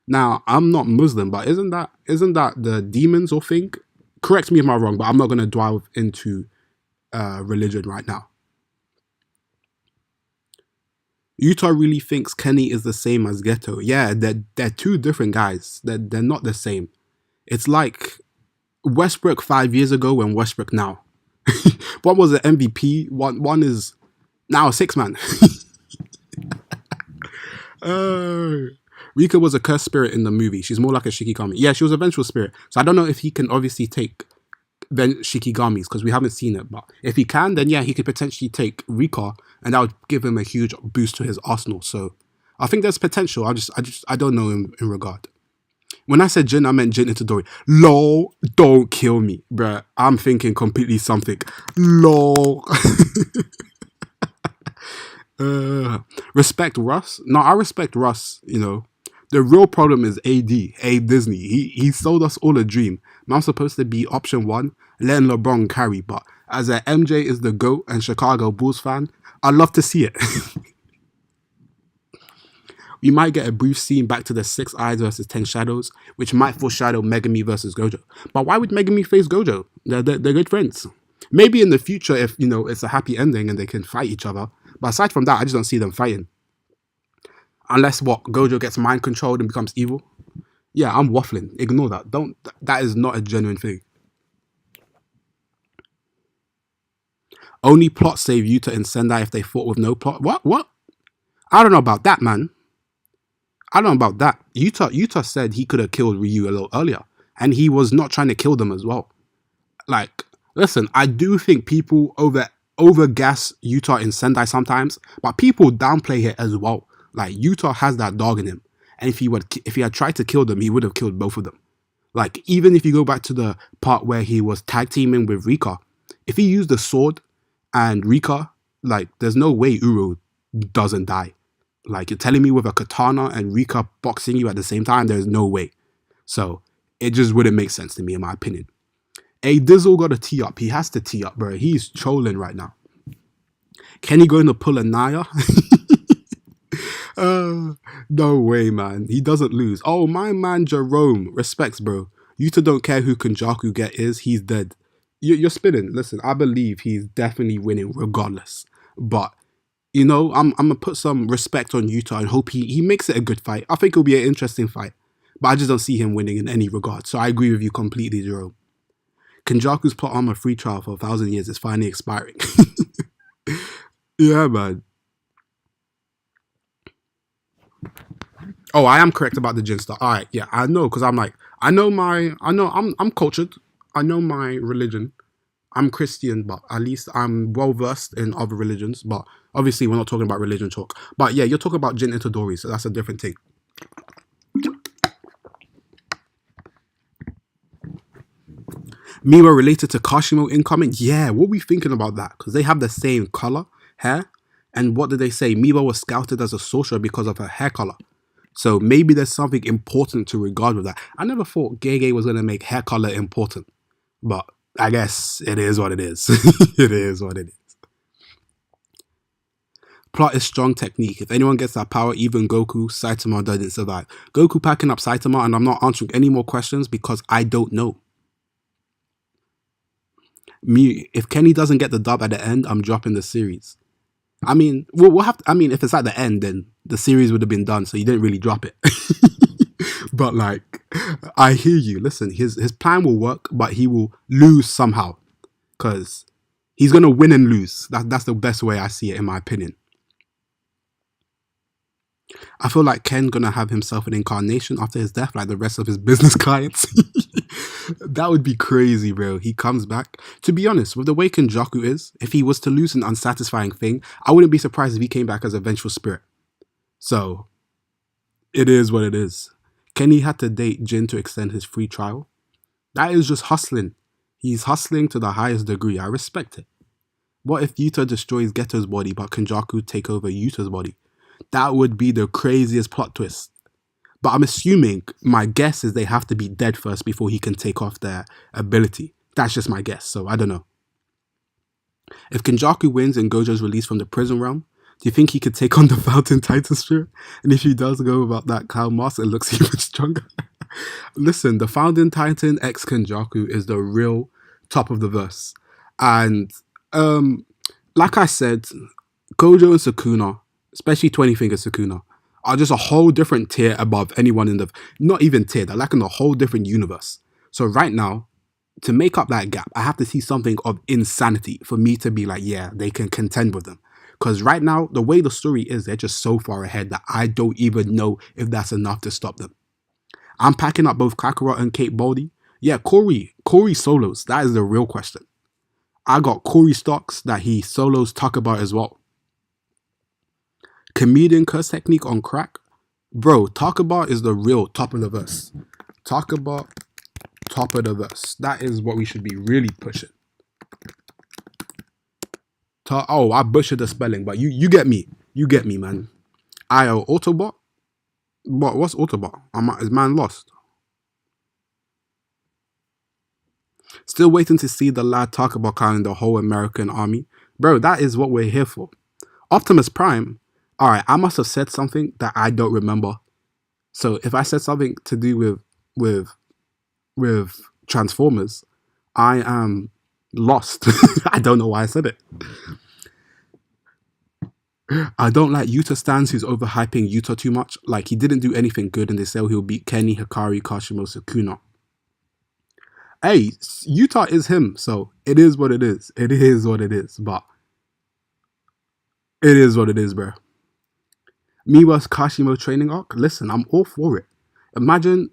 Now, I'm not Muslim, but isn't that the demons or thing? Correct me if I'm wrong, but I'm not going to delve into religion right now. Yuta really thinks Kenny is the same as Geto. Yeah, they're two different guys. They're not the same. It's like Westbrook 5 years ago and Westbrook now. One was an MVP. One is now a 6-man. Rika was a cursed spirit in the movie. She's more like a Shikigami. Yeah, she was a vengeful spirit. So I don't know if he can obviously take Shikigamis, because we haven't seen it. But if he can, then yeah, he could potentially take Rika, and that would give him a huge boost to his arsenal. So I think there's potential. I don't know in regard. When I said Jin, I meant Jin Itadori. Lol, don't kill me, bruh. I'm thinking completely something. Lol. Respect Russ? No, I respect Russ, you know. The real problem is AD, Abe Disney. He sold us all a dream. I'm supposed to be option 1, letting LeBron carry, but As a MJ is the GOAT and Chicago Bulls fan, I'd love to see it. We might get a brief scene back to the 6 Eyes versus 10 Shadows, which might foreshadow Megami versus Gojo. But why would Megami face Gojo? They're good friends. Maybe in the future, if it's a happy ending and they can fight each other. But aside from that, I just don't see them fighting. Unless Gojo gets mind controlled and becomes evil. Yeah, I'm waffling. Ignore that. That is not a genuine thing. Only plot save Yuta and Sendai if they fought with no plot. What? I don't know about that, man. I don't know about that. Yuta said he could have killed Ryu a little earlier. And he was not trying to kill them as well. Like, listen, I do think people overgas Yuta and Sendai sometimes. But people downplay it as well. Like, Yuta has that dog in him. And if he had tried to kill them, he would have killed both of them. Like, even if you go back to the part where he was tag teaming with Rika, if he used the sword and Rika, like, there's no way Uro doesn't die. Like, you're telling me with a katana and Rika boxing you at the same time, there's no way. So, it just wouldn't make sense to me, in my opinion. Hey, Dizzle got to tee up. He has to tee up, bro. He's trolling right now. Kenny going to pull a Naya? No way, man. He doesn't lose. Oh, my man Jerome. Respects, bro. Yuta don't care who Kenjaku get is. He's dead. You're spinning. Listen, I believe he's definitely winning regardless. But, I'm going to put some respect on Yuta and hope he makes it a good fight. I think it'll be an interesting fight. But I just don't see him winning in any regard. So I agree with you completely, Jerome. Kenjaku's plot armor free trial for 1,000 years is finally expiring. Yeah, man. Oh, I am correct about the Jin stuff. All right, yeah, I know, because I'm cultured. I know my religion. I'm Christian, but at least I'm well versed in other religions. But obviously, we're not talking about religion talk. But yeah, you're talking about Jin Itadori, so that's a different thing. Miwa related to Kashimo incoming? Yeah, what are we thinking about that? Because they have the same color, hair. And what did they say? Miwa was scouted as a sorcerer because of her hair color. So maybe there's something important to regard with that. I never thought Gege was going to make hair color important. But I guess it is what it is. It is what it is. Plot is strong technique. If anyone gets that power, even Goku, Saitama doesn't survive. Goku packing up Saitama, and I'm not answering any more questions because I don't know. If Kenny doesn't get the dub at the end, I'm dropping the series. I mean, we'll have to, if it's at the end, then the series would have been done, so you didn't really drop it. But like, I hear you. Listen, his plan will work, but he will lose somehow, because he's gonna win and lose. That's the best way I see it, in my opinion. I feel like Ken's gonna have himself an incarnation after his death, like the rest of his business clients. That would be crazy, bro. He comes back. To be honest, with the way Kenjaku is, if he was to lose an unsatisfying thing, I wouldn't be surprised if he came back as a vengeful spirit. So, it is what it is. Kenny had to date Jin to extend his free trial. That is just hustling. He's hustling to the highest degree. I respect it. What if Yuta destroys Geto's body, but Kenjaku take over Yuta's body? That would be the craziest plot twist. But I'm assuming, my guess is they have to be dead first before he can take off their ability. That's just my guess, so I don't know. If Kenjaku wins and Gojo's released from the prison realm, do you think he could take on the Fountain Titan Spirit? And if he does go about that Cloud Mask, it looks even stronger. Listen, the Fountain Titan X Kenjaku is the real top of the verse. And, like I said, Gojo and Sukuna, especially 20 Finger Sukuna, are just a whole different tier above anyone in the... Not even tier, they're like in a whole different universe. So right now, to make up that gap, I have to see something of insanity for me to be like, yeah, they can contend with them. Because right now, the way the story is, they're just so far ahead that I don't even know if that's enough to stop them. I'm packing up both Kakarot and Kate Baldy. Yeah, Corey solos. That is the real question. I got Corey stocks that he solos talk about as well. Comedian curse technique on crack. Bro, talk about is the real top of the verse. Talk about top of the verse. That is what we should be really pushing. Oh, I butchered the spelling, but you get me. You get me, man. Autobot? What's Autobot? Is man lost? Still waiting to see the lad talk about calling the whole American army. Bro, that is what we're here for. Optimus Prime. Alright, I must have said something that I don't remember. So if I said something to do with Transformers, I am lost. I don't know why I said it. I don't like Yuta stans who's overhyping Yuta too much. Like, he didn't do anything good and they say he'll beat Kenny, Hikari, Kashimo, Sukuna. Hey, Yuta is him, so it is what it is. It is what it is, but it is what it is, bro. Miwa's Kashimo training arc. Listen, I'm all for it. Imagine,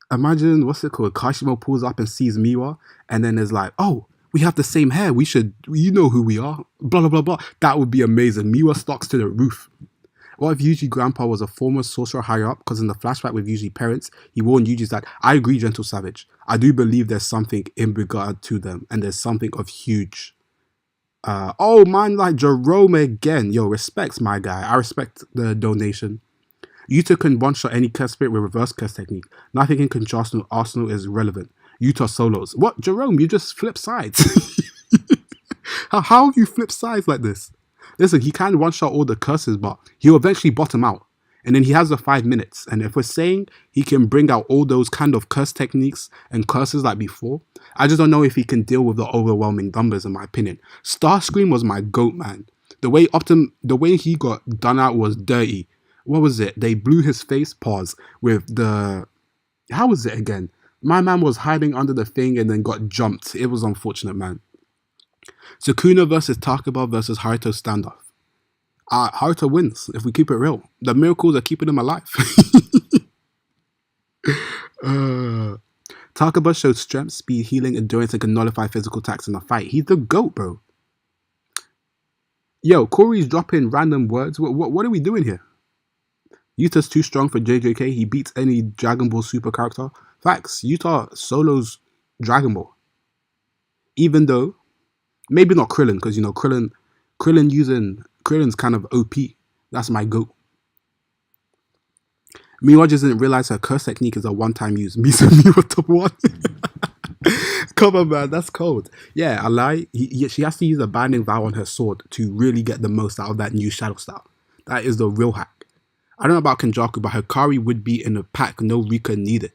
what's it called? Kashimo pulls up and sees Miwa, and then is like, oh, we have the same hair. We should, you know who we are. Blah, blah, blah, blah. That would be amazing. Miwa stalks to the roof. What if Yuji's grandpa was a former sorcerer higher up? Because in the flashback with Yuji's parents, he warned Yuji's that, I agree, Gentle Savage. I do believe there's something in regard to them, and there's something of huge. Oh, man, like Jerome again. Yo, respects my guy. I respect the donation. Yuta can one-shot any curse spirit with reverse curse technique. Nothing in conjunction with Arsenal is relevant. Yuta solos. What, Jerome? You just flip sides. How have you flipped sides like this? Listen, he can one-shot all the curses, but he'll eventually bottom out. And then he has the 5 minutes. And if we're saying he can bring out all those kind of curse techniques and curses like before, I just don't know if he can deal with the overwhelming numbers, in my opinion. Starscream was my goat, man. The way he got done out was dirty. What was it? They blew his face, pause, with the... How was it again? My man was hiding under the thing and then got jumped. It was unfortunate, man. Sukuna versus Takaba versus Haruto standoff. Haruto wins, if we keep it real. The miracles are keeping him alive. Takaba shows strength, speed, healing, endurance, and can nullify physical attacks in a fight. He's the GOAT, bro. Yo, Corey's dropping random words. What are we doing here? Yuta's too strong for JJK. He beats any Dragon Ball Super character. Facts. Yuta solos Dragon Ball. Even though, maybe not Krillin, because, you know, Krillin's kind of OP. That's my GOAT. Miwa just didn't realize her curse technique is a one-time use. Miwa top 1. Come on, man. That's cold. Yeah, I lie. She has to use a binding vow on her sword to really get the most out of that new shadow style. That is the real hack. I don't know about Kenjaku, but Hikari would be in a pack. No Rika needed.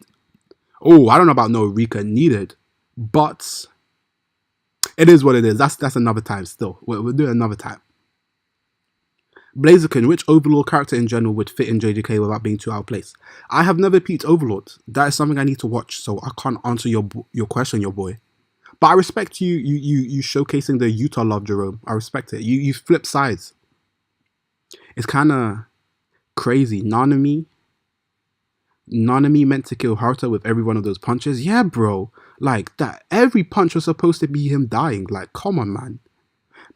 Oh, I don't know about no Rika needed, but it is what it is. That's another time still. We'll do it another time. Blaziken, which Overlord character in general would fit in JJK without being too out of place? I have never peeped Overlord. That is something I need to watch, so I can't answer your question, your boy. But I respect you showcasing the Utah love, Jerome. I respect it. You flip sides. It's kind of crazy. Nanami meant to kill Haruto with every one of those punches. Yeah, bro. Like, that. Every punch was supposed to be him dying. Like, come on, man.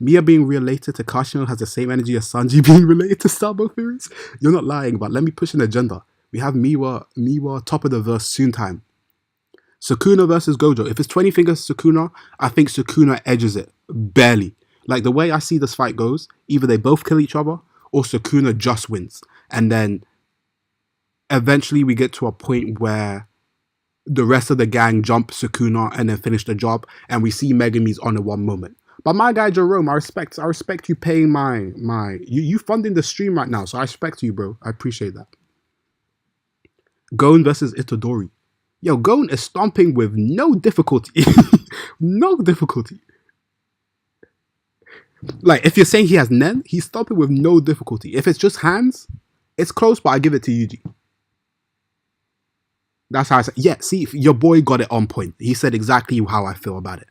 Mia being related to Kashino has the same energy as Sanji being related to Sabo theories. You're not lying, but let me push an agenda. We have Miwa top of the verse soon time. Sukuna versus Gojo. If it's 20 fingers Sukuna, I think Sukuna edges it. Barely. Like, the way I see this fight goes, either they both kill each other or Sukuna just wins. And then eventually we get to a point where the rest of the gang jump Sukuna and then finish the job, and we see Megami's on in one moment. But my guy Jerome, I respect you paying you funding the stream right now, so I respect you, bro. I appreciate that. Gon versus Itadori. Yo, Gon is stomping with no difficulty. No difficulty. Like, if you're saying he has Nen, he's stomping with no difficulty. If it's just hands, it's close, but I give it to Yuji. That's how I say. Yeah, see, your boy got it on point. He said exactly how I feel about it.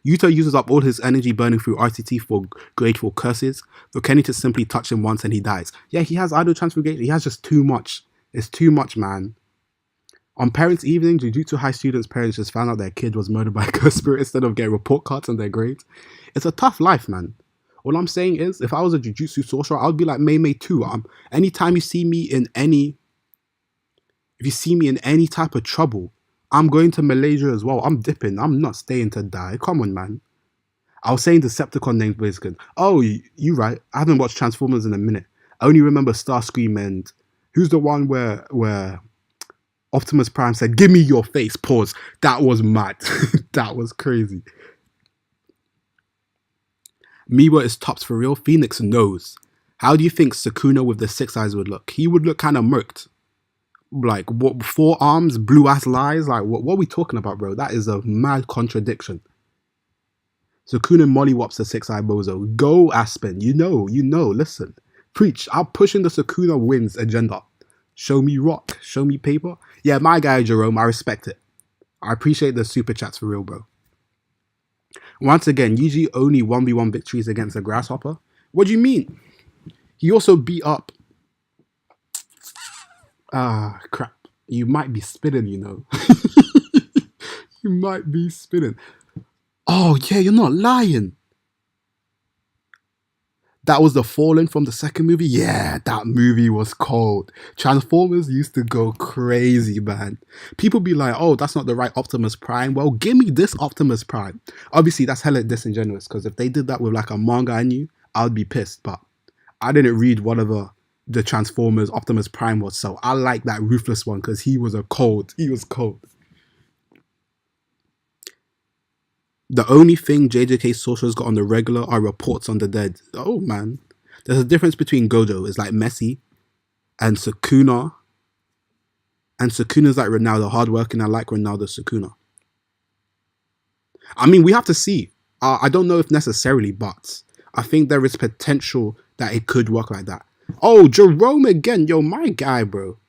Yuta uses up all his energy burning through RTT for grateful curses, for Kenny to simply touch him once and he dies. Yeah, he has idle transformation. He has just too much. It's too much, man. On Parents' Evening, Jujutsu High students' parents just found out their kid was murdered by a curse spirit instead of getting report cards on their grades. It's a tough life, man. All I'm saying is, if I was a Jujutsu sorcerer, I would be like Mei too. Anytime you see me in any... If you see me in any type of trouble, I'm going to Malaysia as well. I'm dipping. I'm not staying to die. Come on, man. I was saying Decepticon names, basically. Oh, you right. I haven't watched Transformers in a minute. I only remember Starscream and... Who's the one where Optimus Prime said, "Give me your face," pause. That was mad. That was crazy. Miwa is tops for real. Phoenix knows. How do you think Sukuna with the six eyes would look? He would look kind of murked. Like, what, four arms, blue ass lies? Like, what are we talking about, bro? That is a mad contradiction. Sukuna mollywops the six eye bozo. Go, Aspen. You know, listen. Preach. I'm pushing the Sukuna wins agenda. Show me rock. Show me paper. Yeah, my guy, Jerome, I respect it. I appreciate the super chats for real, bro. Once again, Yuji only 1v1 victories against a grasshopper. What do you mean? He also beat up. Ah, crap. You might be spinning, you know. You might be spinning. Oh, yeah, you're not lying. That was the Fallen from the second movie? Yeah, that movie was cold. Transformers used to go crazy, man. People be like, oh, that's not the right Optimus Prime. Well, give me this Optimus Prime. Obviously, that's hella disingenuous, because if they did that with like a manga I knew, I would be pissed. But I didn't read whatever the Transformers Optimus Prime was, so I like that ruthless one because he was cold. The only thing JJK Social's got on the regular are reports on the dead. Oh man. There's a difference between Gojo. It's like Messi and Sukuna. And Sukuna's like Ronaldo, hardworking. I like Ronaldo Sukuna. I mean, we have to see. I don't know if necessarily, but I think there is potential that it could work like that. Oh, Jerome again. Yo, my guy, bro.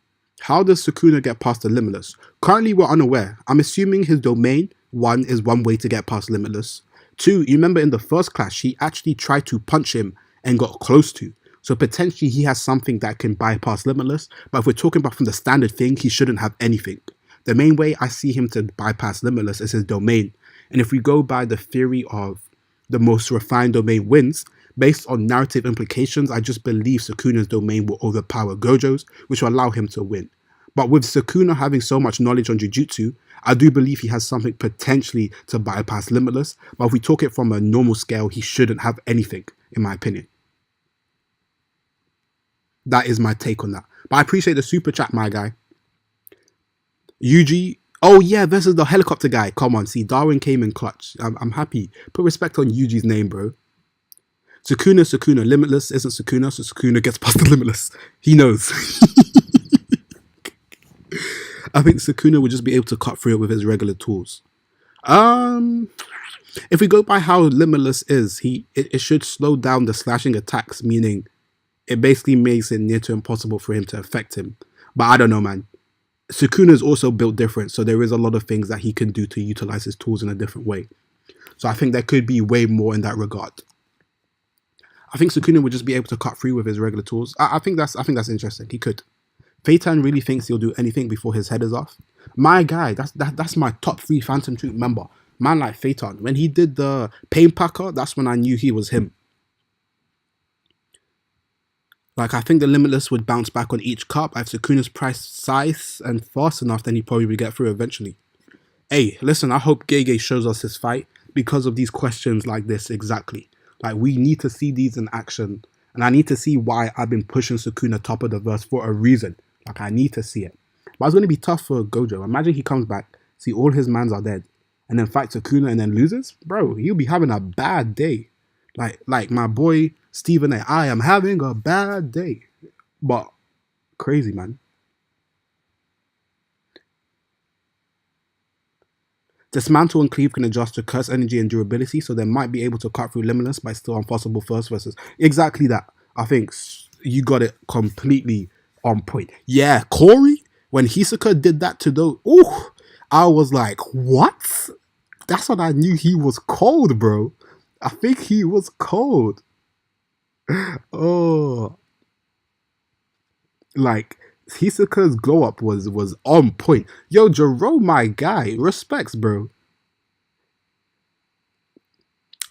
How does Sukuna get past the Limitless? Currently, we're unaware. I'm assuming his domain, one, is one way to get past Limitless. Two, you remember in the first clash, he actually tried to punch him and got close to. So potentially he has something that can bypass Limitless. But if we're talking about from the standard thing, he shouldn't have anything. The main way I see him to bypass Limitless is his domain. And if we go by the theory of the most refined domain wins, based on narrative implications, I just believe Sukuna's domain will overpower Gojo's, which will allow him to win. But with Sukuna having so much knowledge on Jujutsu, I do believe he has something potentially to bypass Limitless. But if we talk it from a normal scale, he shouldn't have anything, in my opinion. That is my take on that. But I appreciate the super chat, my guy. Yuji. Oh yeah, versus the helicopter guy. Come on, see, Darwin came in clutch. I'm happy. Put respect on Yuji's name, bro. Sukuna. Limitless isn't Sukuna, so Sukuna gets past the Limitless. He knows. I think Sukuna would just be able to cut through it with his regular tools. If we go by how Limitless is, it should slow down the slashing attacks, meaning it basically makes it near to impossible for him to affect him. But I don't know, man. Sukuna is also built different, so there is a lot of things that he can do to utilize his tools in a different way. So I think there could be way more in that regard. I think Sukuna would just be able to cut through with his regular tools. I think that's interesting. He could. Phaeton really thinks he'll do anything before his head is off. My guy, that's my top 3 Phantom Troop member. Man like Phaeton. When he did the Pain Packer, that's when I knew he was him. Like, I think the Limitless would bounce back on each cup. If Sukuna's precise and fast enough, then he probably would get through eventually. Hey, listen, I hope Gege shows us his fight because of these questions like this exactly. Like, we need to see these in action. And I need to see why I've been pushing Sukuna top of the verse for a reason. Like, I need to see it. But it's going to be tough for Gojo. Imagine he comes back, see all his mans are dead, and then fights Sukuna and then loses. Bro, he'll be having a bad day. Like my boy Stephen A. I am having a bad day. But crazy, man. Dismantle and Cleave can adjust to curse energy and durability, so they might be able to cut through Limitless by still impossible first versus. Exactly that. I think you got it completely on point. Yeah, Corey, when Hisoka did that to those, ooh, I was like, what? That's when I knew he was cold, bro. I think he was cold. Oh, like Hisoka's glow up was on point. Yo, Jerome, my guy, respects, bro.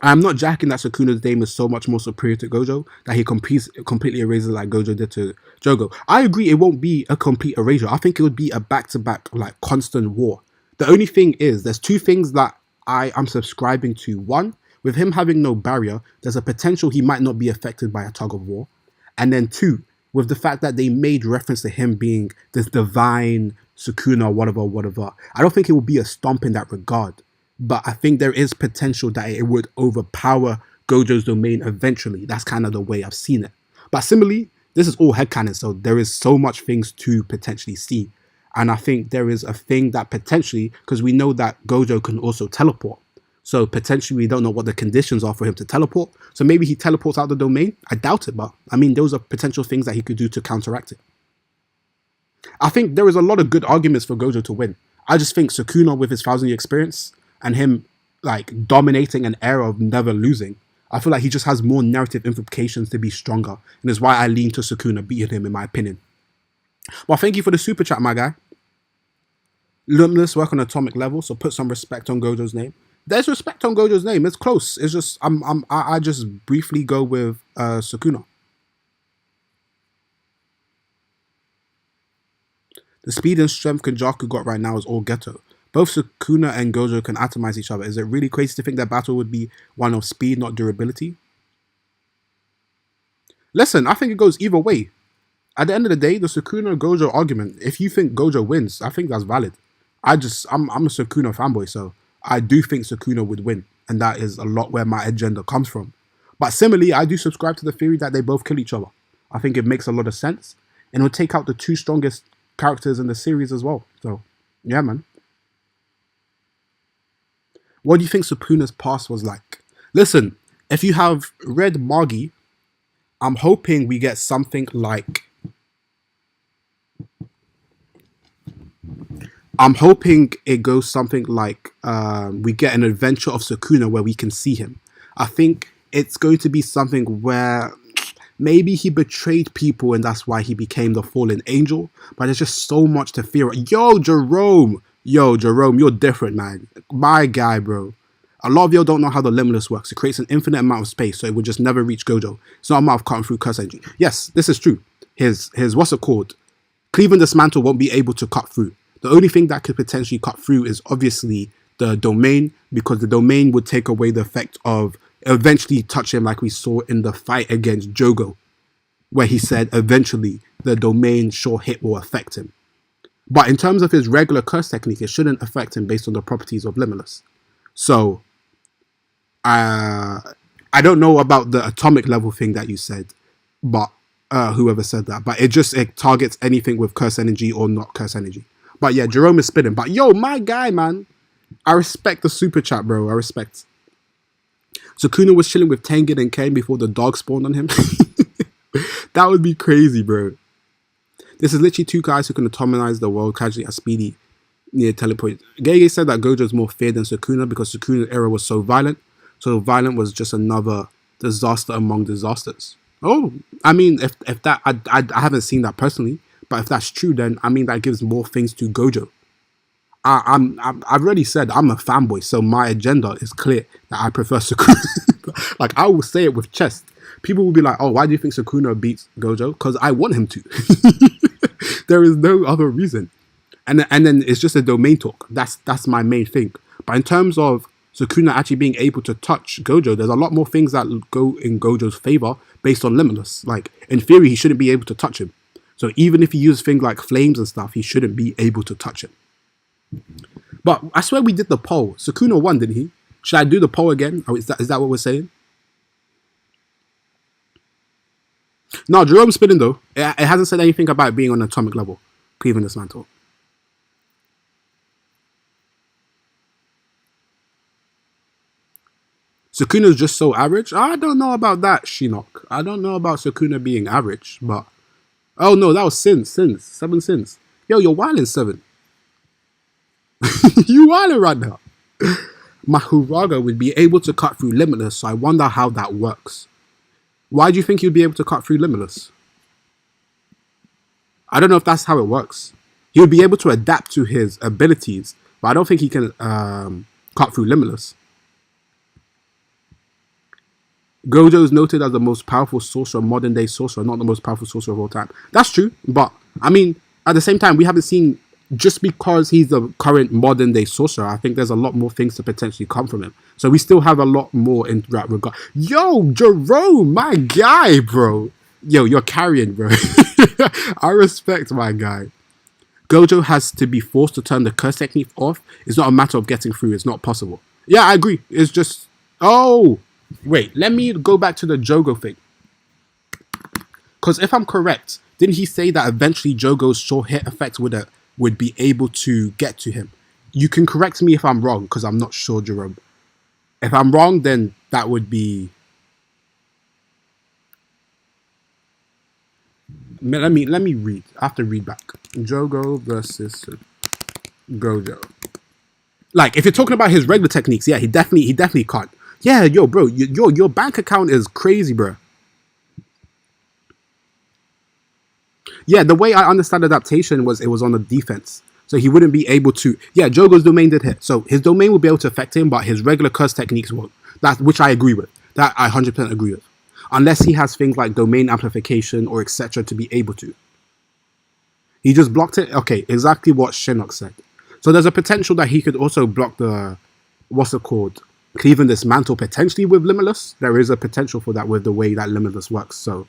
I'm not jacking that Sukuna's name is so much more superior to Gojo that he completely erases like Gojo did to Jogo. I agree it won't be a complete erasure. I think it would be a back-to-back, like, constant war. The only thing is, there's 2 things that I am subscribing to. One, with him having no barrier, there's a potential he might not be affected by a tug of war. And then 2, with the fact that they made reference to him being this divine Sukuna, whatever. I don't think it will be a stomp in that regard. but I think there is potential that it would overpower Gojo's domain eventually. That's kind of the way I've seen it. But similarly, this is all headcanon, so there is so much things to potentially see. And I think there is a thing that potentially, because we know that Gojo can also teleport. So potentially we don't know what the conditions are for him to teleport. So maybe he teleports out the domain. I doubt it, but I mean, those are potential things that he could do to counteract it. I think there is a lot of good arguments for Gojo to win. I just think Sukuna with his 1,000-year experience and him like dominating an era of never losing, I feel like he just has more narrative implications to be stronger. And it's why I lean to Sukuna beating him in my opinion. Well, thank you for the super chat, my guy. Limitless work on atomic level, so put some respect on Gojo's name. There's respect on Gojo's name. It's close. It's just I just briefly go with Sukuna. The speed and strength Kenjaku got right now is all ghetto. Both Sukuna and Gojo can atomize each other. Is it really crazy to think that battle would be one of speed, not durability? Listen, I think it goes either way. At the end of the day, the Sukuna-Gojo argument, if you think Gojo wins, I think that's valid. I'm a Sukuna fanboy, so I do think Sukuna would win. And that is a lot where my agenda comes from. But similarly, I do subscribe to the theory that they both kill each other. I think it makes a lot of sense. And it will take out the two strongest characters in the series as well. So, yeah, man. What do you think Sukuna's past was like? Listen, if you have read Magi, I'm hoping we get something like... I'm hoping it goes something like we get an adventure of Sukuna where we can see him. I think it's going to be something where maybe he betrayed people and that's why he became the fallen angel. But there's just so much to fear. Yo, Jerome, you're different, man. My guy, bro. A lot of y'all don't know how the Limitless works. It creates an infinite amount of space, so it would just never reach Gojo. It's not a matter of cutting through curse energy. Yes, this is true. His what's it called? Cleaving Dismantle won't be able to cut through. The only thing that could potentially cut through is obviously the domain, because the domain would take away the effect of eventually touch him, like we saw in the fight against Jogo, where he said eventually the domain sure hit will affect him. But in terms of his regular curse technique, it shouldn't affect him based on the properties of Limitless. So, I don't know about the atomic level thing that you said, but whoever said that, but it targets anything with curse energy or not curse energy. But yeah, Jerome is spinning. But yo, my guy, man, I respect the super chat, bro. I respect. Sukuna was chilling with Tengen and Ken before the dog spawned on him. That would be crazy, bro. This is literally two guys who can atomize the world casually as speedy near teleport. Gege said that Gojo is more feared than Sukuna because Sukuna's era was so violent. So violent was just another disaster among disasters. Oh, I mean, if that, I haven't seen that personally, but if that's true, then I mean that gives more things to Gojo. I've already said I'm a fanboy, so my agenda is clear that I prefer Sukuna. Like I will say it with chest. People will be like, "Oh, why do you think Sukuna beats Gojo?" Because I want him to. There is no other reason. And then it's just a domain talk. That's my main thing. But in terms of Sukuna actually being able to touch Gojo, there's a lot more things that go in Gojo's favor based on Limitless. Like in theory, he shouldn't be able to touch him. So even if he uses things like flames and stuff, he shouldn't be able to touch him. But I swear we did the poll. Sukuna won, didn't he? Should I do the poll again? Is that what we're saying? No, Jerome's spinning though. It hasn't said anything about being on atomic level. Cleaving Dismantle. Sukuna's just so average? I don't know about that, Shinnok. I don't know about Sukuna being average, but... Oh no, that was Sins. 7 Sins. Yo, you're wildin' 7. You wildin' right now. Mahuraga would be able to cut through Limitless, so I wonder how that works. Why do you think you'd be able to cut through Limitless? I don't know if that's how it works. He would be able to adapt to his abilities, but I don't think he can cut through Limitless. Gojo is noted as the most powerful sorcerer, modern day sorcerer, not the most powerful sorcerer of all time. That's true, but I mean, at the same time, we haven't seen, just because he's the current modern day sorcerer, I think there's a lot more things to potentially come from him. So we still have a lot more in that regard. Yo, Jerome, my guy, bro. Yo, you're carrying, bro. I respect my guy. Gojo has to be forced to turn the curse technique off. It's not a matter of getting through. It's not possible. Yeah, I agree. It's just, oh, wait, let me go back to the Jogo thing. Because if I'm correct, didn't he say that eventually Jogo's short hit effect would be able to get to him? You can correct me if I'm wrong, because I'm not sure, Jerome. If I'm wrong, then that would be. Let me read. I have to read back. Jogo versus Gojo. Like, if you're talking about his regular techniques, yeah, he definitely can't. Yeah, yo, bro, your bank account is crazy, bro. Yeah, the way I understand adaptation was it was on the defense. So he wouldn't be able to. Yeah, Jogo's domain did hit. So his domain will be able to affect him, but his regular curse techniques won't. That which I agree with. That I 100% agree with. Unless he has things like domain amplification or etc. to be able to. He just blocked it. Okay, exactly what Shinnok said. So there's a potential that he could also block the what's it called? Cleave and dismantle potentially with Limitless. There is a potential for that with the way that Limitless works. So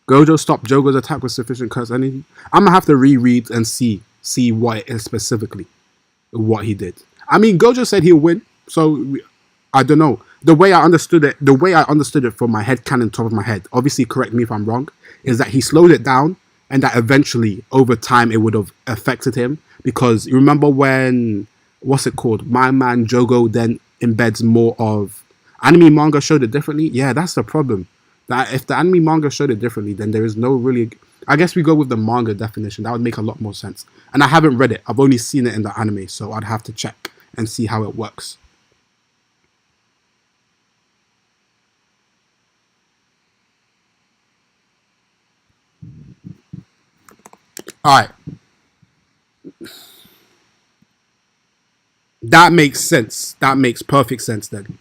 Gojo stopped Jogo's attack with sufficient curse energy. I'm gonna have to reread and see what it is specifically, what he did. I mean, Gojo said he'll win, so I don't know. The way I understood it from my head canon, top of my head. Obviously, correct me if I'm wrong. Is that he slowed it down, and that eventually, over time, it would have affected him because you remember when what's it called? My man Jogo then embeds more of anime manga showed it differently. Yeah, that's the problem. That if the anime manga showed it differently, then there is no really. I guess we go with the manga definition. That would make a lot more sense. And I haven't read it. I've only seen it in the anime, so I'd have to check and see how it works. All right, that makes sense. That makes perfect sense. Then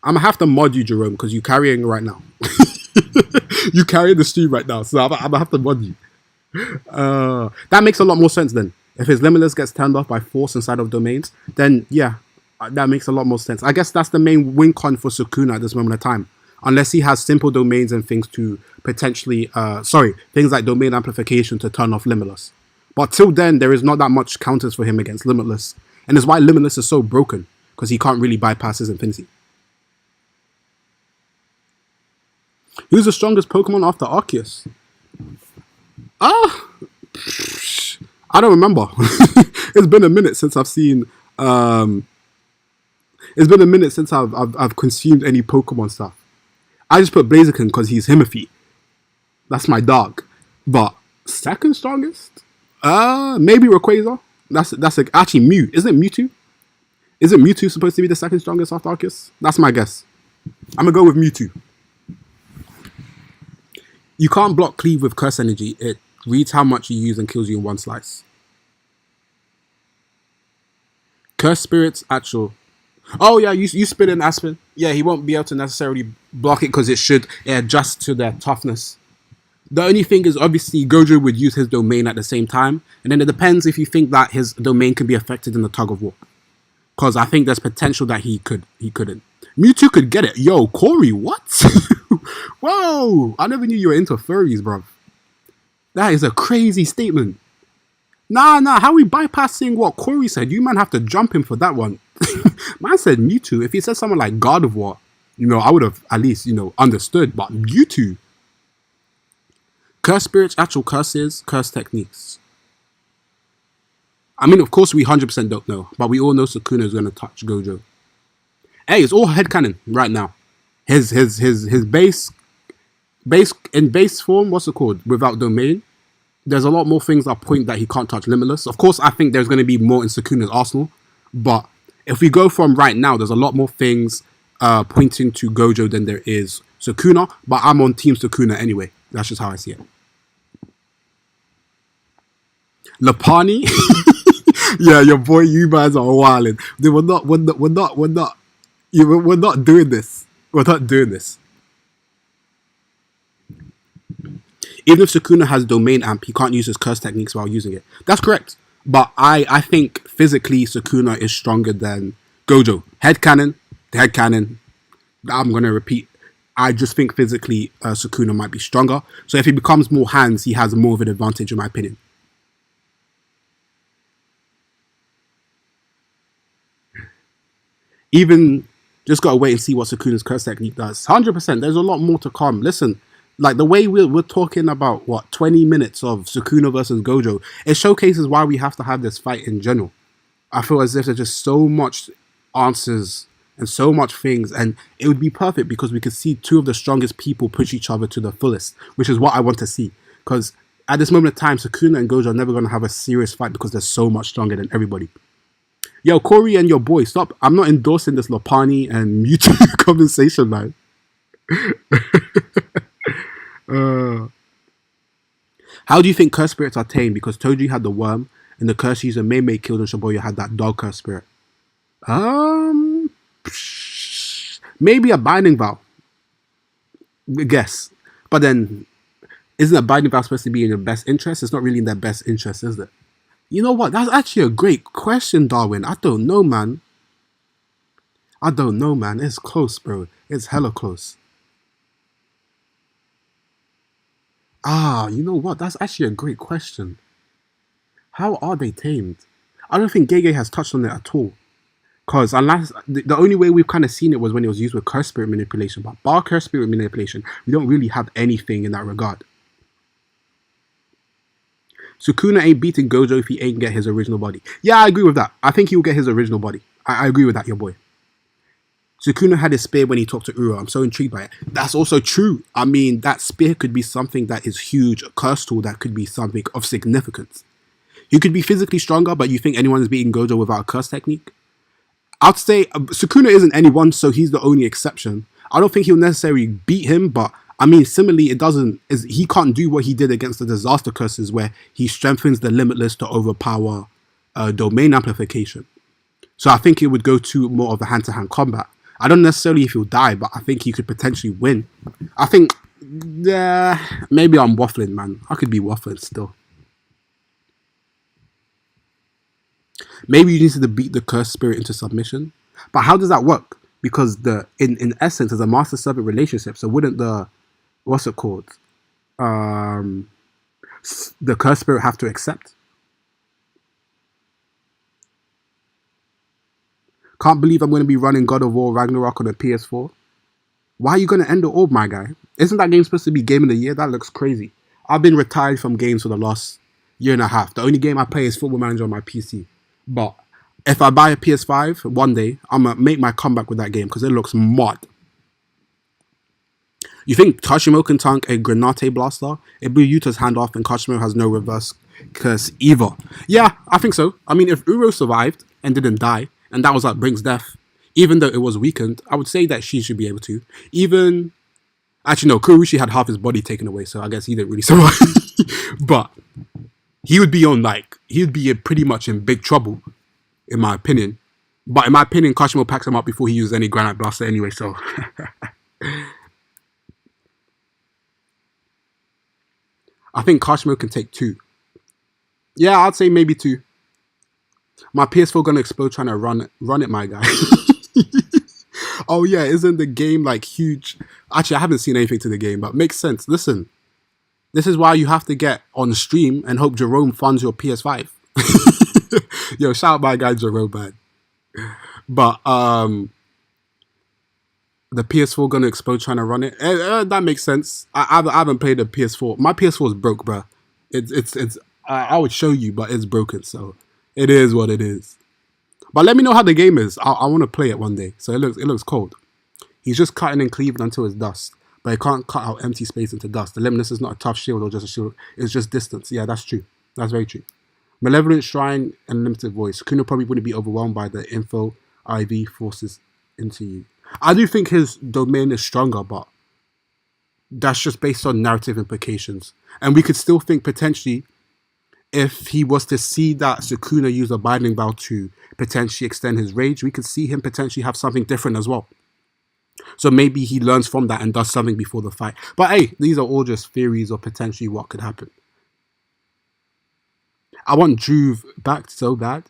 I'm gonna have to mod you, Jerome, because you're carrying right now. You carry the stream right now, so I'm gonna have to mod you. That makes a lot more sense then. If his limitless gets turned off by force inside of domains, then yeah, that makes a lot more sense. I guess that's the main win con for Sukuna at this moment of time. Unless he has simple domains and things to potentially, things like domain amplification to turn off limitless. But till then, there is not that much counters for him against limitless, and it's why limitless is so broken because he can't really bypass his infinity. Who's the strongest Pokemon after Arceus? Ah, I don't remember. It's been a minute since I've seen. It's been a minute since I've consumed any Pokemon stuff. I just put Blaziken because he's Himothy. That's my dog. But second strongest? Maybe Rayquaza. Actually Mew. Isn't it Mewtwo? Isn't Mewtwo supposed to be the second strongest after Arceus? That's my guess. I'm gonna go with Mewtwo. You can't block Cleave with Curse Energy. It reads how much you use and kills you in one slice. Curse Spirit's actual. Oh yeah, you spit in Aspen. Yeah, he won't be able to necessarily block it because it adjusts to their toughness. The only thing is obviously Gojo would use his domain at the same time, and then it depends if you think that his domain could be affected in the tug of war. Because I think there's potential that he couldn't. Mewtwo could get it. Yo, Corey, what? Whoa, I never knew you were into furries, bro. That is a crazy statement. Nah, how are we bypassing what Corey said? You man have to jump him for that one. Man said Mewtwo. If he said someone like God of War, I would have at least, understood. But Mewtwo. Curse spirits, actual curses, curse techniques. I mean, of course, we 100% don't know, but we all know Sukuna is going to touch Gojo. Hey, it's all headcanon right now. His base form, what's it called? Without domain, there's a lot more things that point that he can't touch Limitless. Of course, I think there's going to be more in Sukuna's arsenal, but if we go from right now, there's a lot more things pointing to Gojo than there is Sukuna, but I'm on Team Sukuna anyway. That's just how I see it. Lapani? Yeah, your boy, you guys are wilding. We're not doing this. We're not doing this. Even if Sukuna has domain amp, he can't use his curse techniques while using it. That's correct. But I think physically Sukuna is stronger than Gojo. Headcanon. I'm going to repeat. I just think physically Sukuna might be stronger. So if he becomes more hands, he has more of an advantage in my opinion. Even just gotta wait and see what Sukuna's curse technique does. 100%. There's a lot more to come. Listen, like the way we're talking about what 20 minutes of Sukuna versus Gojo, it showcases why we have to have this fight in general. I feel as if there's just so much answers and so much things, and it would be perfect because we could see two of the strongest people push each other to the fullest, which is what I want to see. Because at this moment of time, Sukuna and Gojo are never going to have a serious fight because they're so much stronger than everybody. Yo, Corey and your boy, stop. I'm not endorsing this Lopani and Mewtwo conversation, man. How do you think curse spirits are tamed? Because Toji had the worm, and the curse user Mei killed and Shibuya had that dog curse spirit. Maybe a binding vow. I guess. But then, isn't a binding vow supposed to be in your best interest? It's not really in their best interest, is it? You know what? That's actually a great question, Darwin. I don't know, man. It's close, bro. It's hella close. You know what? That's actually a great question. How are they tamed? I don't think Gege has touched on it at all. Because unless the only way we've kind of seen it was when it was used with curse spirit manipulation. But bar curse spirit manipulation, we don't really have anything in that regard. Sukuna ain't beating Gojo if he ain't get his original body. Yeah, I agree with that. I think he will get his original body. I agree with that, your boy. Sukuna had his spear when he talked to Uro. I'm so intrigued by it. That's also true. I mean, that spear could be something that is huge. A curse tool that could be something of significance. You could be physically stronger, but you think anyone is beating Gojo without a curse technique? I'd say Sukuna isn't anyone, so he's the only exception. I don't think he'll necessarily beat him, but I mean, similarly, he can't do what he did against the disaster curses where he strengthens the limitless to overpower domain amplification. So I think it would go to more of a hand-to-hand combat. I don't necessarily if he'll die, but I think he could potentially win. I think, maybe I'm waffling, man. I could be waffling still. Maybe you need to beat the cursed spirit into submission. But how does that work? Because in essence, it's a master-servant relationship. So wouldn't what's it called? The cursed spirit have to accept? Can't believe I'm going to be running God of War Ragnarok on a PS4. Why are you going to end the orb, my guy? Isn't that game supposed to be Game of the Year? That looks crazy. I've been retired from games for the last year and a half. The only game I play is Football Manager on my PC. But if I buy a PS5 one day, I'm going to make my comeback with that game because it looks mod. You think Kashimo can tank a Granate Blaster? It blew Yuta's hand off and Kashimo has no reverse curse either. Yeah, I think so. I mean, if Uro survived and didn't die, and that was like Brink's death, even though it was weakened, I would say that she should be able to. Actually no, Kurushi had half his body taken away, so I guess he didn't really survive. But he would be pretty much in big trouble, in my opinion. But in my opinion, Kashimo packs him up before he used any Granite Blaster anyway, so... I think Kashimo can take 2. Yeah, I'd say maybe 2. My PS4 gonna explode trying to run it, my guy. Oh yeah, isn't the game like huge? Actually, I haven't seen anything to the game, but makes sense. Listen, this is why you have to get on stream and hope Jerome funds your PS5. Yo, shout out my guy Jerome, man. But the PS4 gonna explode trying to run it. That makes sense. I haven't played a PS4. My PS4 is broke, bruh. It's. I would show you, but it's broken. So it is what it is. But let me know how the game is. I want to play it one day. So it looks cold. He's just cutting and cleaving until it's dust. But he can't cut out empty space into dust. The limitless is not a tough shield or just a shield. It's just distance. Yeah, that's true. That's very true. Malevolent Shrine and Limited Voice. Kuno probably wouldn't be overwhelmed by the info IV forces into you. I do think his domain is stronger, but that's just based on narrative implications. And we could still think potentially if he was to see that Sukuna use a binding vow to potentially extend his rage, we could see him potentially have something different as well. So maybe he learns from that and does something before the fight. But hey, these are all just theories or potentially what could happen. I want Druve back so bad.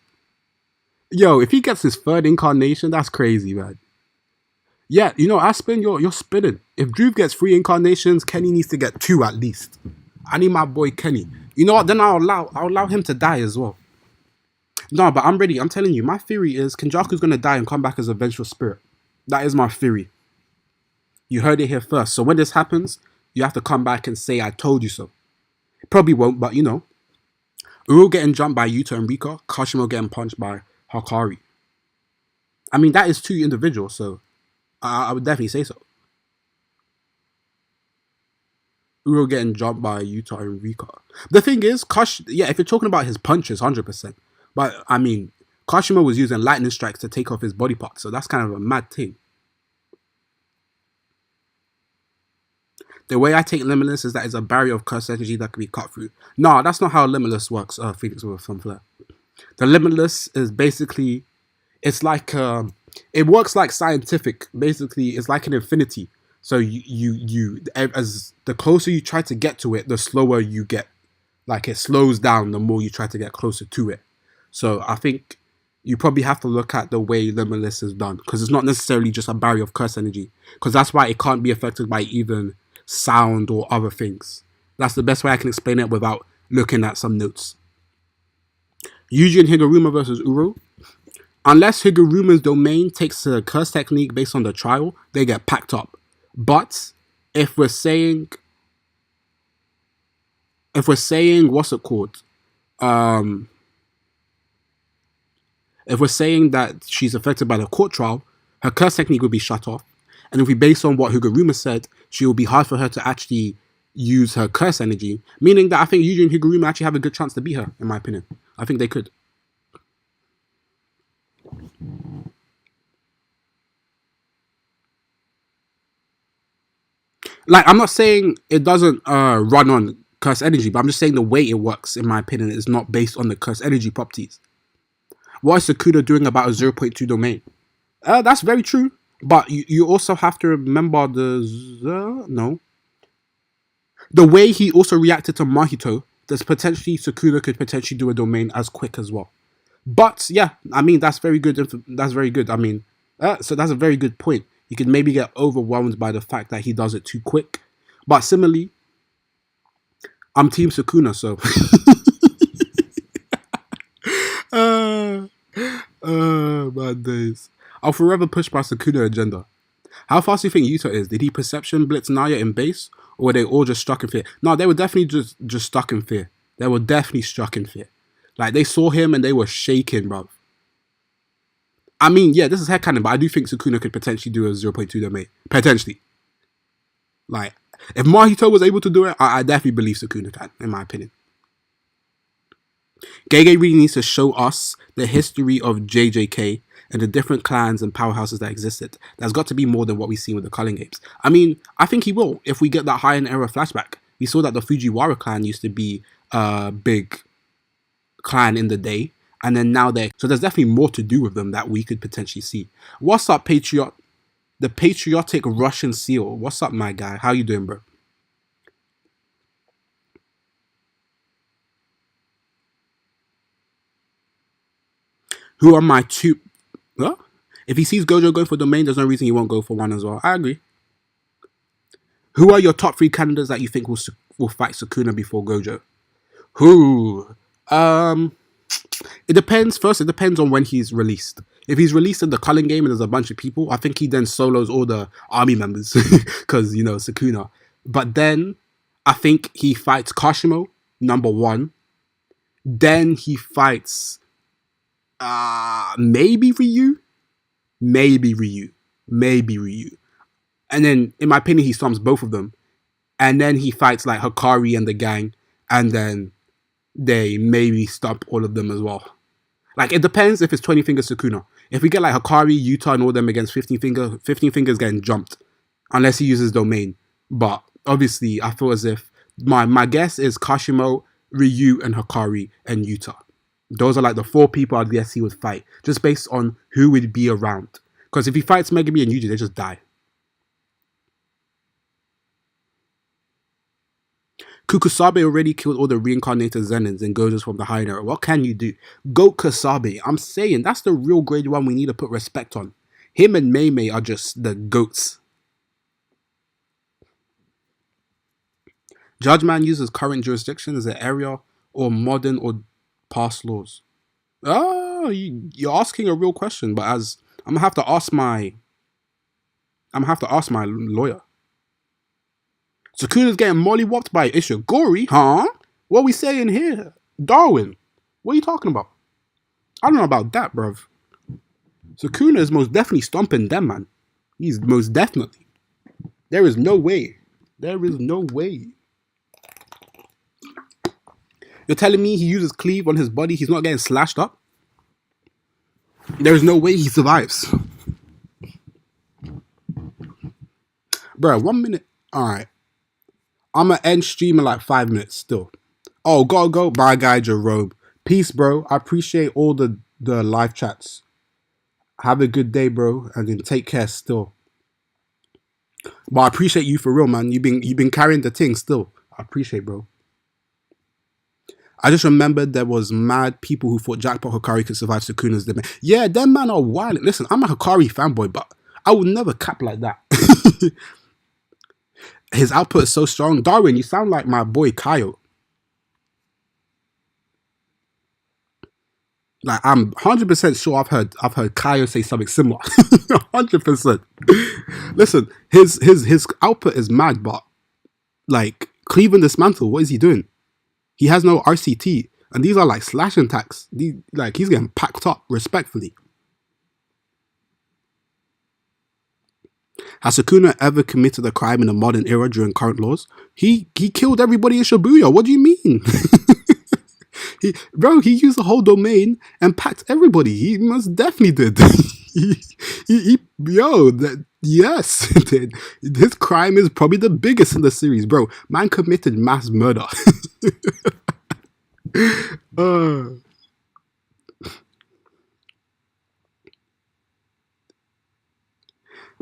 Yo, if he gets his 3rd incarnation, that's crazy, man. Yeah, you know, Aspen, you're spinning. If Druve gets 3 incarnations, Kenny needs to get 2 at least. I need my boy Kenny. You know what? Then I'll allow him to die as well. No, but I'm ready. I'm telling you, my theory is Kenjaku's gonna die and come back as a vengeful spirit. That is my theory. You heard it here first. So when this happens, you have to come back and say, I told you so. Probably won't, but you know. Uro getting jumped by Yuta and Rika, Kashimo getting punched by Hakari. I mean, that is two individuals, so I would definitely say so. Uro getting jumped by Yuta and Rika. The thing is, yeah, if you're talking about his punches, 100%. But, I mean, Kashimo was using lightning strikes to take off his body parts, so that's kind of a mad thing. The way I take Limitless is that it's a barrier of curse energy that can be cut through. No, that's not how Limitless works, Phoenix with some flair. The Limitless is basically, it's like, it works like scientific. Basically, it's like an infinity. So as the closer you try to get to it, the slower you get. Like it slows down the more you try to get closer to it. So I think you probably have to look at the way Limitless is done, because it's not necessarily just a barrier of curse energy, because that's why it can't be affected by even sound or other things. That's the best way I can explain it without looking at some notes. Yuji and Higuruma versus Uro. Unless Higuruma's domain takes a curse technique based on the trial, they get packed up. But if we're saying what's it called? If we're saying that she's affected by the court trial, her curse technique would be shut off. And if we base on what Higuruma said, she will be hard for her to actually use her curse energy, meaning that I think Yuji and Higuruma actually have a good chance to beat her, in my opinion. I think they could. Like, I'm not saying it doesn't run on curse energy, but I'm just saying the way it works, in my opinion, is not based on the curse energy properties. What is Sukuna doing about a 0.2 domain? That's very true, but you also have to remember the way he also reacted to Mahito. There's potentially Sukuna could potentially do a domain as quick as well. But yeah, I mean that's very good. That's very good. I mean, so that's a very good point. You could maybe get overwhelmed by the fact that he does it too quick. But similarly, I'm Team Sukuna, so. Bad days. I'll forever push by Sukuna agenda. How fast do you think Yuta is? Did he perception blitz Naya in base? Or were they all just stuck in fear? No, they were definitely just stuck in fear. They were definitely stuck in fear. Like, they saw him and they were shaking, bruv. I mean, yeah, this is headcanon, but I do think Sukuna could potentially do a 0.2 domain. Potentially. Like, if Mahito was able to do it, I definitely believe Sukuna can, in my opinion. Gege really needs to show us the history of JJK and the different clans and powerhouses that existed. There's got to be more than what we've seen with the Culling Games. I mean, I think he will if we get that Heian era flashback. We saw that the Fujiwara clan used to be a big clan in the day, and then now so there's definitely more to do with them that we could potentially see. What's up, the patriotic Russian seal? What's up, my guy? How you doing, bro? Who are my two? Huh? If he sees Gojo going for domain, there's no reason he won't go for one as well. I agree. Who are your top 3 candidates that you think will fight Sukuna before Gojo? Who? It depends. First, it depends on when he's released. If he's released in the Culling game and there's a bunch of people, I think he then solos all the army members because, you know, Sukuna. But then I think he fights Kashimo, number 1. Then he fights maybe Ryu. And then, in my opinion, he storms both of them. And then he fights like Hakari and the gang. And then they maybe stop all of them as well. Like, it depends if it's 20 Finger Sukuna. If we get like Hakari, Yuta, and all them against 15 Fingers getting jumped. Unless he uses domain. But obviously, I feel as if my guess is Kashimo, Ryu, and Hakari, and Yuta. Those are like the 4 people I'd guess he would fight. Just based on who would be around. Because if he fights Megami and Yuji, they just die. Kukusabe already killed all the reincarnated Zenins and Gojos from the Heian era. What can you do? Go Kusabe. I'm saying that's the real grade 1 we need to put respect on. Him and Mei are just the goats. Judgeman uses current jurisdiction as an area or modern or past laws. No, you're asking a real question, but as I'm gonna have to ask my lawyer. Sukuna's getting mollywopped by Ishigori, huh? What are we saying here? Darwin, what are you talking about? I don't know about that, bruv. Sukuna is most definitely stomping them, man. He's most definitely. There is no way. There is no way. You're telling me he uses cleave on his body, he's not getting slashed up? There's no way he survives. Bruh, 1 minute. Alright. I'm gonna end stream in like 5 minutes still. Oh, gotta go. Bye, guy Jerome. Peace, bro. I appreciate all the live chats. Have a good day, bro, and then take care still. But I appreciate you for real, man. You've been carrying the thing still. I appreciate, bro. I just remembered there was mad people who thought Jackpot Hikari could survive Sukuna's demand. Yeah, them man are wild. Listen, I'm a Hikari fanboy, but I would never cap like that. His output is so strong. Darwin, you sound like my boy Kaio. Like, I'm 100% sure I've heard Kaio say something similar. 100%. Listen, his output is mad, but like Cleveland Dismantle, what is he doing? He has no RCT, and these are like slash attacks. Like, he's getting packed up, respectfully. Has Sukuna ever committed a crime in the modern era during current laws? He killed everybody in Shibuya. What do you mean? He used the whole domain and packed everybody. He most definitely did. Yes. His crime is probably the biggest in the series, bro. Man committed mass murder.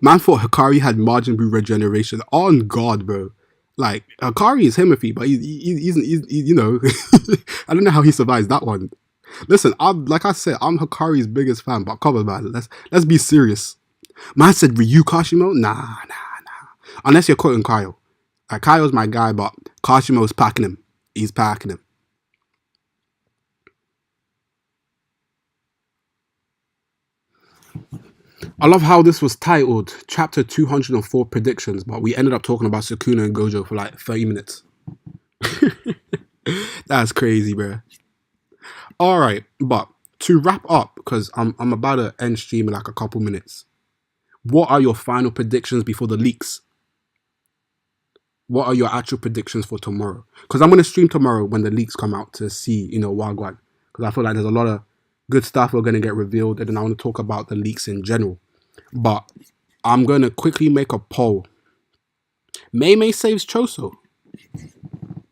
Man thought Hikari had Majin Buu regeneration. On God, bro. Like, Hikari is Himothy, but he's you know, I don't know how he survives that one. Listen, like I said, I'm Hikari's biggest fan, but come on, man, let's be serious. Man said Ryu Kashimo? Nah. Unless you're quoting Kyle. Like, Kyle's my guy, but Kashimo's packing him. He's packing him. I love how this was titled Chapter 204 Predictions, but we ended up talking about Sukuna and Gojo for like 30 minutes. That's crazy, bro. Alright, but to wrap up, because I'm about to end stream in like a couple minutes. What are your final predictions before the leaks? What are your actual predictions for tomorrow? Because I'm going to stream tomorrow when the leaks come out to see, Wagwan. Because I feel like there's a lot of good stuff we're going to get revealed, and then I want to talk about the leaks in general. But I'm going to quickly make a poll. Mei saves Choso.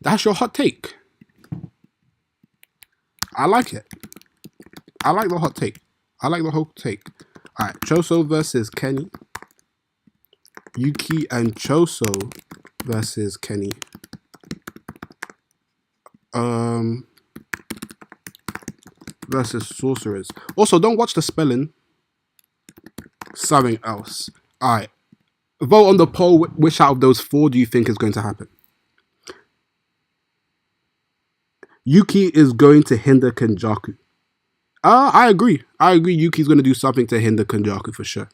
That's your hot take. I like it. I like the hot take. I like the whole take. Alright, Choso versus Kenny. Yuki and Choso versus Kenny. Versus Sorcerers. Also, don't watch the spelling. Something else. Alright. Vote on the poll. Which out of those 4 do you think is going to happen? Yuki is going to hinder Kenjaku. I agree. Yuki's going to do something to hinder Kenjaku for sure.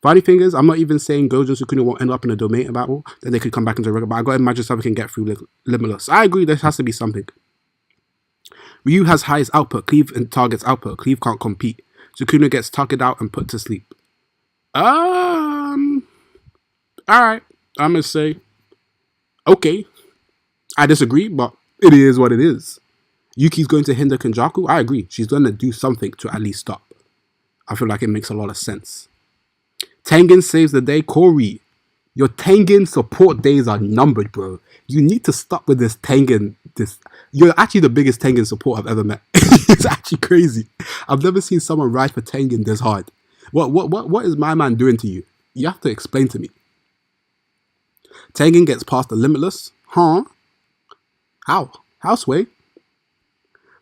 Funny thing is, I'm not even saying Gojo and Sukuna won't end up in a domain battle. Then they could come back into regular. But I gotta imagine something can get through Limitless. I agree. There has to be something. Ryu has highest output. Cleave and targets output. Cleave can't compete. Sukuna gets tugged out and put to sleep. Alright. I'm gonna say, okay. I disagree, but it is what it is. Yuki's going to hinder Kenjaku. I agree. She's going to do something to at least stop. I feel like it makes a lot of sense. Tengen saves the day. Corey, your Tengen support days are numbered, bro. You need to stop with this Tengen. You're actually the biggest Tengen support I've ever met. It's actually crazy. I've never seen someone ride for Tengen this hard. What is my man doing to you? You have to explain to me. Tengen gets past the Limitless. Huh? How? How, Sway?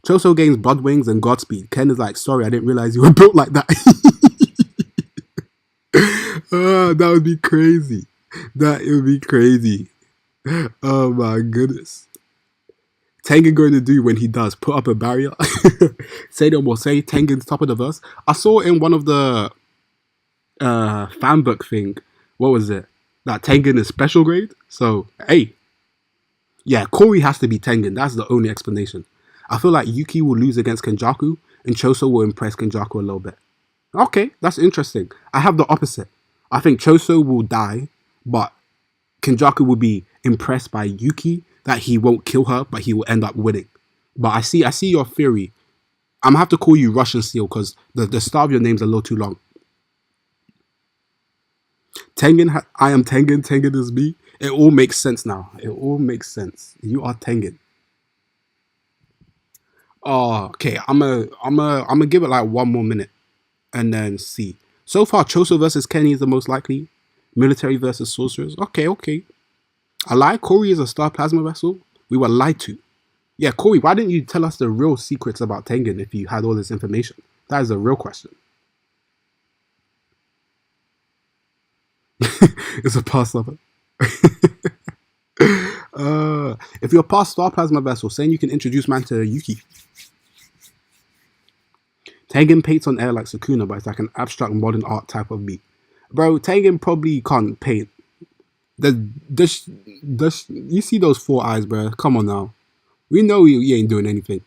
Choso gains Blood Wings and Godspeed. Ken is like, sorry, I didn't realize you were built like that. That would be crazy. That would be crazy. Oh my goodness. Tengen going to do when he does? Put up a barrier? Say no more. Say Tengen's top of the verse. I saw in one of the fan book thing. What was it? That Tengen is special grade. So hey, yeah, Corey has to be Tengen. That's the only explanation. I feel like Yuki will lose against Kenjaku, and Choso will impress Kenjaku a little bit. Okay, that's interesting. I have the opposite. I think Choso will die, but Kenjaku will be impressed by Yuki that he won't kill her, but he will end up winning. But I see your theory. I'm gonna have to call you Russian Seal because the start of your name's a little too long. Tengen, I am Tengen. Tengen is me. It all makes sense now. It all makes sense. You are Tengen. Oh, okay. I'm gonna give it like 1 more minute and then see. So far, Choso versus Kenny is the most likely. Military versus sorcerers. Okay, okay. I lie. Corey is a star plasma vessel. We were lied to. Yeah, Corey, why didn't you tell us the real secrets about Tengen if you had all this information? That is a real question. It's a past lover. If you're a past star plasma vessel, saying you can introduce man to Yuki. Tengen paints on air like Sukuna, but it's like an abstract modern art type of beat. Bro, Tengen probably can't paint. You see those 4 eyes, bro? Come on now. We know he ain't doing anything.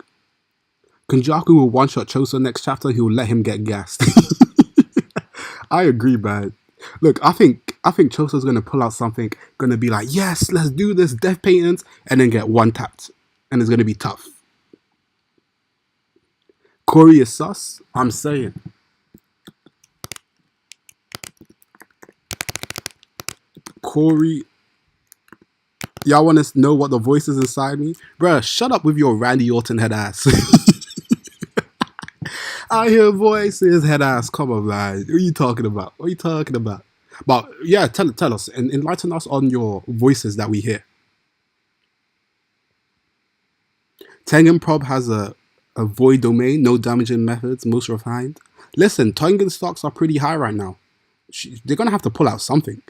Kenjaku will one-shot Choso next chapter. He will let him get gassed. I agree, man. Look, I think Choso's gonna pull out something. Gonna be like, yes, let's do this, death paintings, and then get one tapped, and it's gonna be tough. Corey is sus. I'm saying. Corey. Y'all want to know what the voice is inside me? Bruh, shut up with your Randy Orton head ass. I hear voices, head ass. Come on, man. What are you talking about? What are you talking about? But yeah, tell us and enlighten us on your voices that we hear. Tengen Prob has a void domain, no damaging methods, most refined. Listen, Tengen stocks are pretty high right now. They're gonna have to pull out something.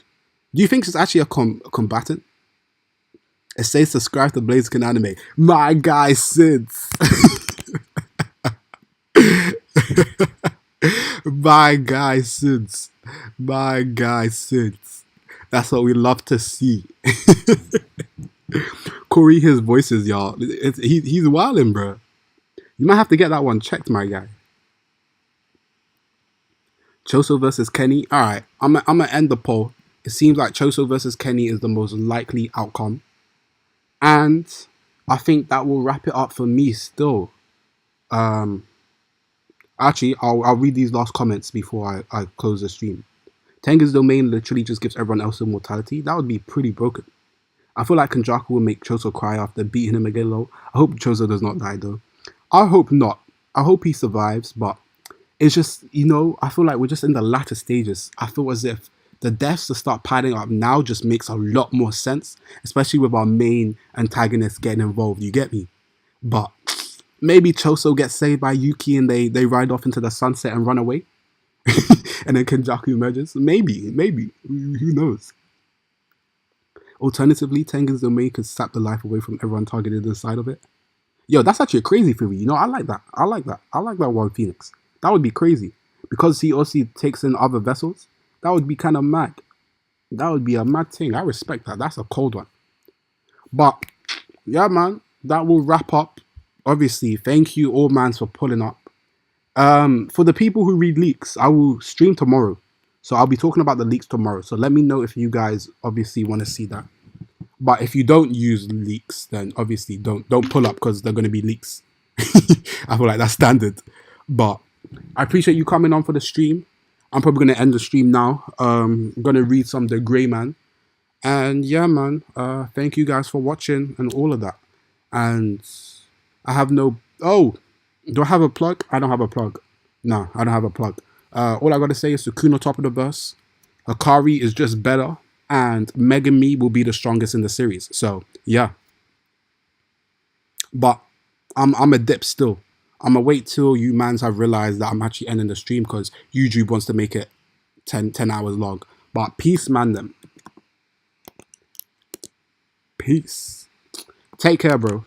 Do you think it's actually a combatant? It says subscribe to Blaziken Anime. My guy Sids. My guy Sids. My guy Sids. That's what we love to see. Corey, his voices, y'all. He's wildin', bro. You might have to get that one checked, my guy. Choso versus Kenny. Alright, I'm gonna end the poll. It seems like Choso versus Kenny is the most likely outcome. And I think that will wrap it up for me still. Actually, I'll read these last comments before I close the stream. Tengen's domain literally just gives everyone else immortality. That would be pretty broken. I feel like Kenjaku will make Choso cry after beating him again low. I hope Choso does not die though. I hope not. I hope he survives, but it's just, I feel like we're just in the latter stages. I feel as if the deaths to start piling up now just makes a lot more sense, especially with our main antagonist getting involved, you get me? But maybe Choso gets saved by Yuki and they ride off into the sunset and run away. And then Kenjaku emerges. Maybe. Who knows? Alternatively, Tengen's domain could sap the life away from everyone targeted inside of it. Yo, that's actually a crazy theory. I like that. I like that one Phoenix. That would be crazy. Because he also takes in other vessels. That would be kind of mad. That would be a mad thing. I respect that. That's a cold one. But, yeah, man. That will wrap up. Obviously, thank you all, man, for pulling up. For the people who read leaks, I will stream tomorrow. So I'll be talking about the leaks tomorrow. So let me know if you guys obviously want to see that. But if you don't use leaks, then obviously don't pull up because they're going to be leaks. I feel like that's standard. But I appreciate you coming on for the stream. I'm probably going to end the stream now. I'm going to read some The Grey Man. And yeah, man, thank you guys for watching and all of that. And I have no... Oh, do I have a plug? I don't have a plug. No, I don't have a plug. All I got to say is Sukuna top of the verse. Hikari is just better. And Megami will be the strongest in the series. So, yeah. But I'm a dip still. I'm going to wait till you mans have realized that I'm actually ending the stream because YouTube wants to make it 10 hours long. But peace, man, them. Peace. Take care, bro.